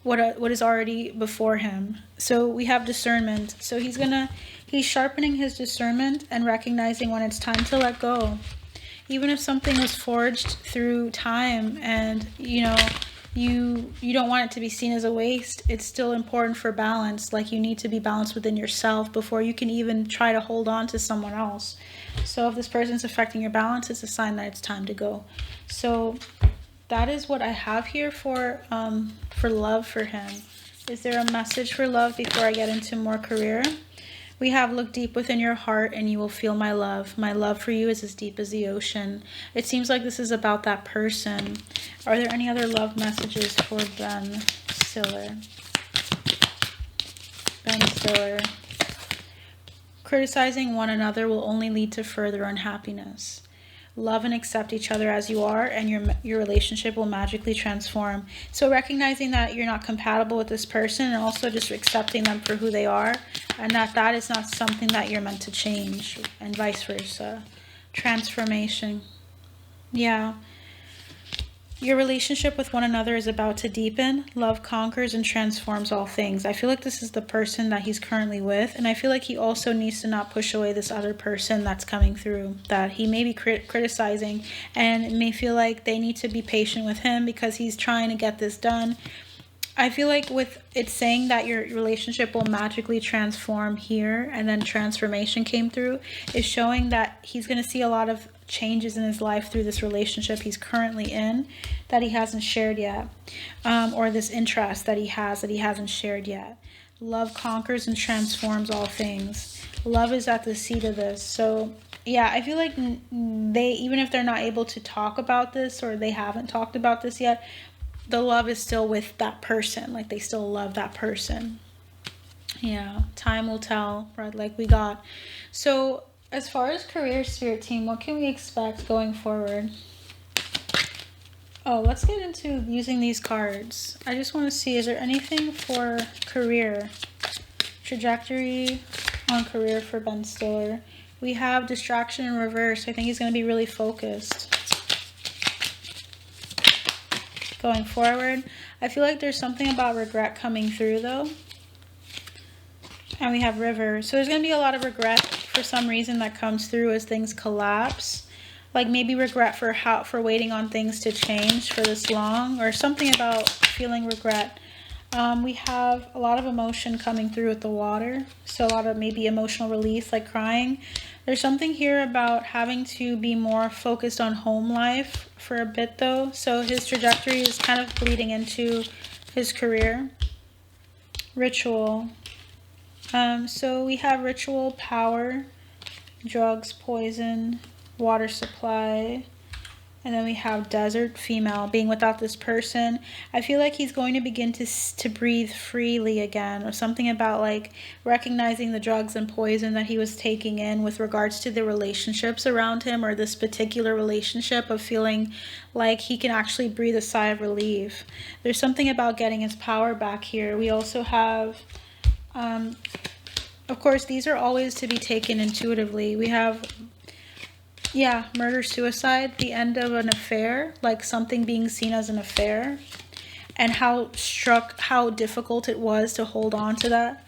before him. So we have discernment. So he's sharpening his discernment and recognizing when it's time to let go. Even if something was forged through time, and you don't want it to be seen as a waste, it's still important for balance. Like, you need to be balanced within yourself before you can even try to hold on to someone else. So if this person's affecting your balance, it's a sign that it's time to go. So that is what I have here for love for him. Is there a message for love before I get into more career? We have, look deep within your heart and you will feel my love. My love for you is as deep as the ocean. It seems like this is about that person. Are there any other love messages for Ben Stiller? Ben Stiller. Criticizing one another will only lead to further unhappiness. Love and accept each other as you are, and your relationship will magically transform. So recognizing that you're not compatible with this person, and also just accepting them for who they are, and that is not something that you're meant to change, and vice versa. Transformation. Yeah. Your relationship with one another is about to deepen. Love conquers and transforms all things. I feel like this is the person that he's currently with. And I feel like he also needs to not push away this other person that's coming through, that he may be criticizing, and it may feel like they need to be patient with him because he's trying to get this done. I feel like with it saying that your relationship will magically transform here, and then transformation came through, is showing that he's going to see a lot of changes in his life through this relationship he's currently in that he hasn't shared yet, or this interest that he hasn't shared yet. Love conquers and transforms all things. Love is at the seat of this. So yeah, I feel like they, even if they're not able to talk about this, or they haven't talked about this yet, the love is still with that person. Like, they still love that person. Yeah, time will tell, right? Like we got. So as far as career, spirit team, what can we expect going forward? Oh, let's get into using these cards. I just want to see, is there anything for career? Trajectory on career for Ben Stiller. We have distraction in reverse. I think he's going to be really focused. Going forward, I feel like there's something about regret coming through though. And we have river. So there's going to be a lot of regret for some reason that comes through as things collapse. Like maybe regret for waiting on things to change for this long, or something about feeling regret. We have a lot of emotion coming through with the water. So a lot of maybe emotional release, like crying. There's something here about having to be more focused on home life for a bit though. So his trajectory is kind of bleeding into his career. Ritual. So we have ritual, power, drugs, poison, water supply, and then we have desert, female, being without this person. I feel like he's going to begin to breathe freely again, or something about like recognizing the drugs and poison that he was taking in with regards to the relationships around him, or this particular relationship, of feeling like he can actually breathe a sigh of relief. There's something about getting his power back here. We also have, of course, these are always to be taken intuitively. We have, yeah, murder, suicide, the end of an affair, like something being seen as an affair, and how difficult it was to hold on to that.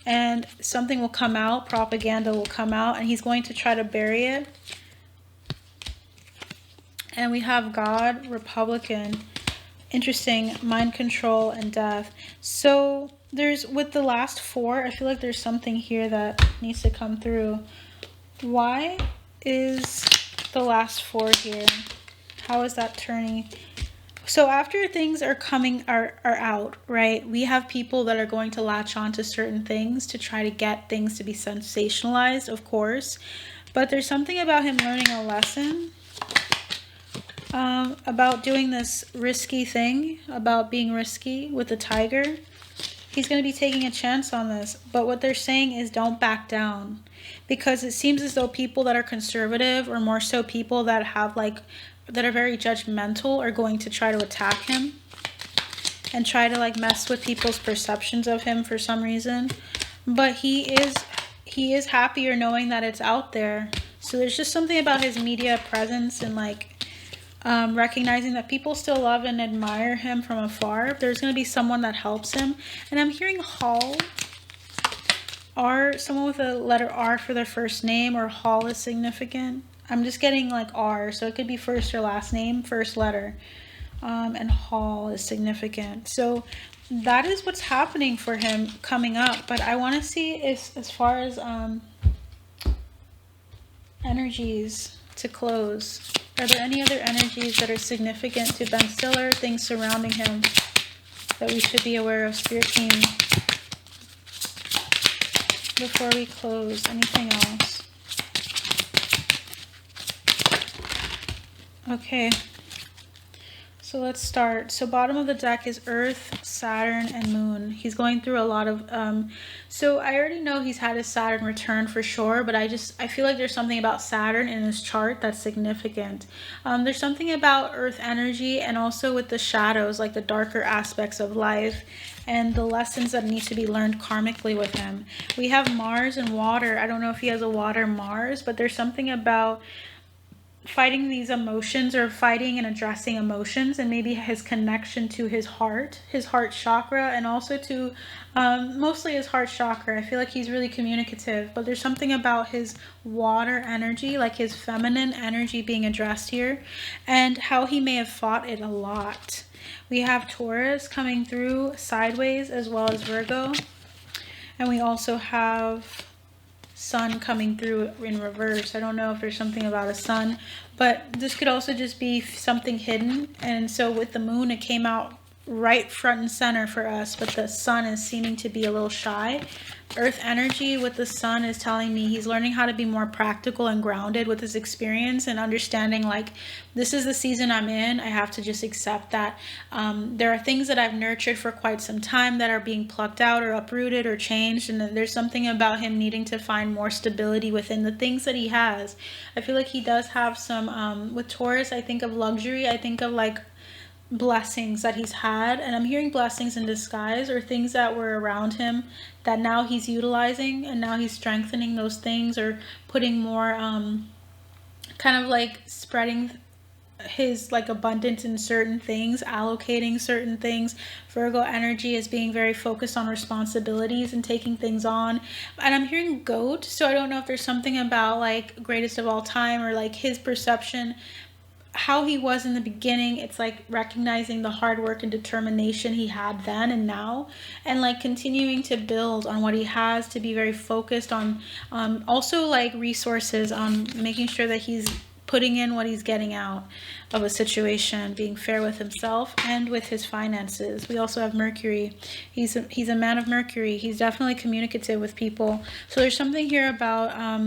And something will come out, propaganda will come out, and he's going to try to bury it. And we have God, Republican, interesting, mind control, and death. So there's, with the last four, I feel like there's something here that needs to come through. Why is the last four here? How is that turning? So after things are out, right, we have people that are going to latch on to certain things to try to get things to be sensationalized, of course. But there's something about him learning a lesson, about doing this risky thing, about being risky with the tiger. He's going to be taking a chance on this. But what they're saying is don't back down. Because it seems as though people that are conservative, or more so people that have that are very judgmental, are going to try to attack him. And try to mess with people's perceptions of him for some reason. But he is happier knowing that it's out there. So there's just something about his media presence and recognizing that people still love and admire him from afar. There's going to be someone that helps him. And I'm hearing Hall, R, someone with a letter R for their first name, or Hall is significant. I'm just getting R, so it could be first or last name, first letter. And Hall is significant. So that is what's happening for him coming up. But I want to see if, as far as energies to close, are there any other energies that are significant to Ben Stiller, things surrounding him that we should be aware of, Spirit Team, before we close? Anything else? Okay. So let's start. So bottom of the deck is Earth, Saturn, and Moon. He's going through a lot of, so I already know he's had his Saturn return for sure, but I feel like there's something about Saturn in his chart that's significant. There's something about Earth energy, and also with the shadows, like the darker aspects of life, and the lessons that need to be learned karmically with him. We have Mars and water. I don't know if he has a water Mars, but there's something about fighting these emotions, or fighting and addressing emotions, and maybe his connection to his heart chakra, and also to mostly his heart chakra. I feel like he's really communicative, but there's something about his water energy, like his feminine energy, being addressed here, and how he may have fought it a lot. We have Taurus coming through sideways, as well as Virgo, and we also have Sun coming through in reverse. I don't know if there's something about a sun, but this could also just be something hidden. And so with the moon, it came out right front and center for us, but the sun is seeming to be a little shy. Earth energy with the sun is telling me he's learning how to be more practical and grounded with his experience, and understanding like, this is the season I'm in. I have to just accept that there are things that I've nurtured for quite some time that are being plucked out or uprooted or changed, and then there's something about him needing to find more stability within the things that he has. I feel like he does have some with Taurus, I think of luxury, I think of like blessings that he's had, and I'm hearing blessings in disguise, or things that were around him that now he's utilizing, and now he's strengthening those things, or putting more kind of like spreading his like abundance in certain things, allocating certain things. Virgo energy is being very focused on responsibilities and taking things on. And I'm hearing goat, so I don't know if there's something about like greatest of all time, or like his perception, how he was in the beginning. It's like recognizing the hard work and determination he had then and now, and like continuing to build on what he has, to be very focused on also like resources, on making sure that he's putting in what he's getting out of a situation, being fair with himself and with his finances. We also have Mercury. He's a man of Mercury. He's definitely communicative with people. So there's something here about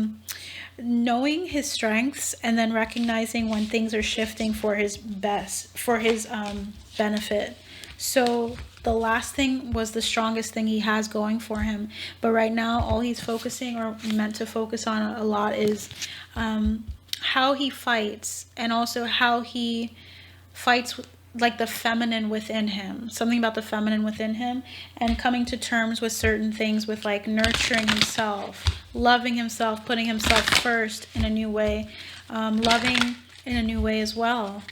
knowing his strengths, and then recognizing when things are shifting for his benefit. So the last thing was the strongest thing he has going for him, but right now all he's focusing, or meant to focus on a lot, is how he fights, and also how he fights like the feminine within him, something about the feminine within him, and coming to terms with certain things, with like nurturing himself, loving himself, putting himself first in a new way, loving in a new way as well,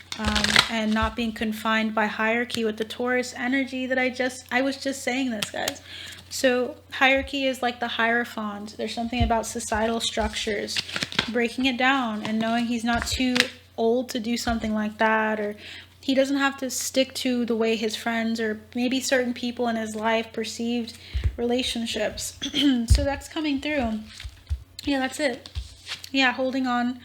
and not being confined by hierarchy with the Taurus energy that I was just saying this, guys. So hierarchy is like the Hierophant. There's something about societal structures, breaking it down, and knowing he's not too old to do something like that, or he doesn't have to stick to the way his friends, or maybe certain people in his life, perceived relationships. So that's coming through. Yeah, that's it. Yeah, holding on,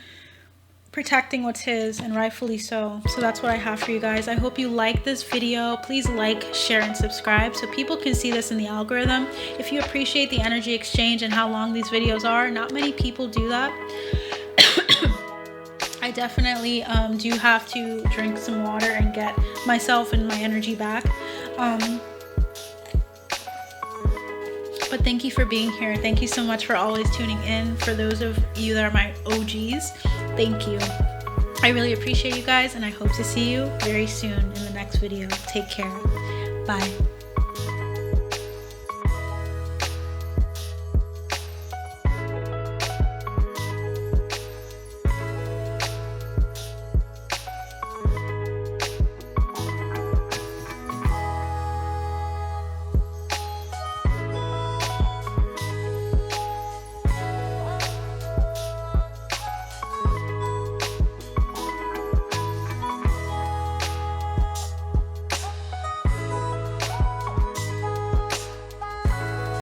protecting what's his, and rightfully so. So that's what I have for you guys. I hope you like this video. Please like, share, and subscribe so people can see this in the algorithm. If you appreciate the energy exchange and how long these videos are, not many people do that. I definitely do have to drink some water and get myself and my energy back. But thank you for being here. Thank you so much for always tuning in. For those of you that are my OGs, thank you. I really appreciate you guys, and I hope to see you very soon in the next video. Take care. Bye.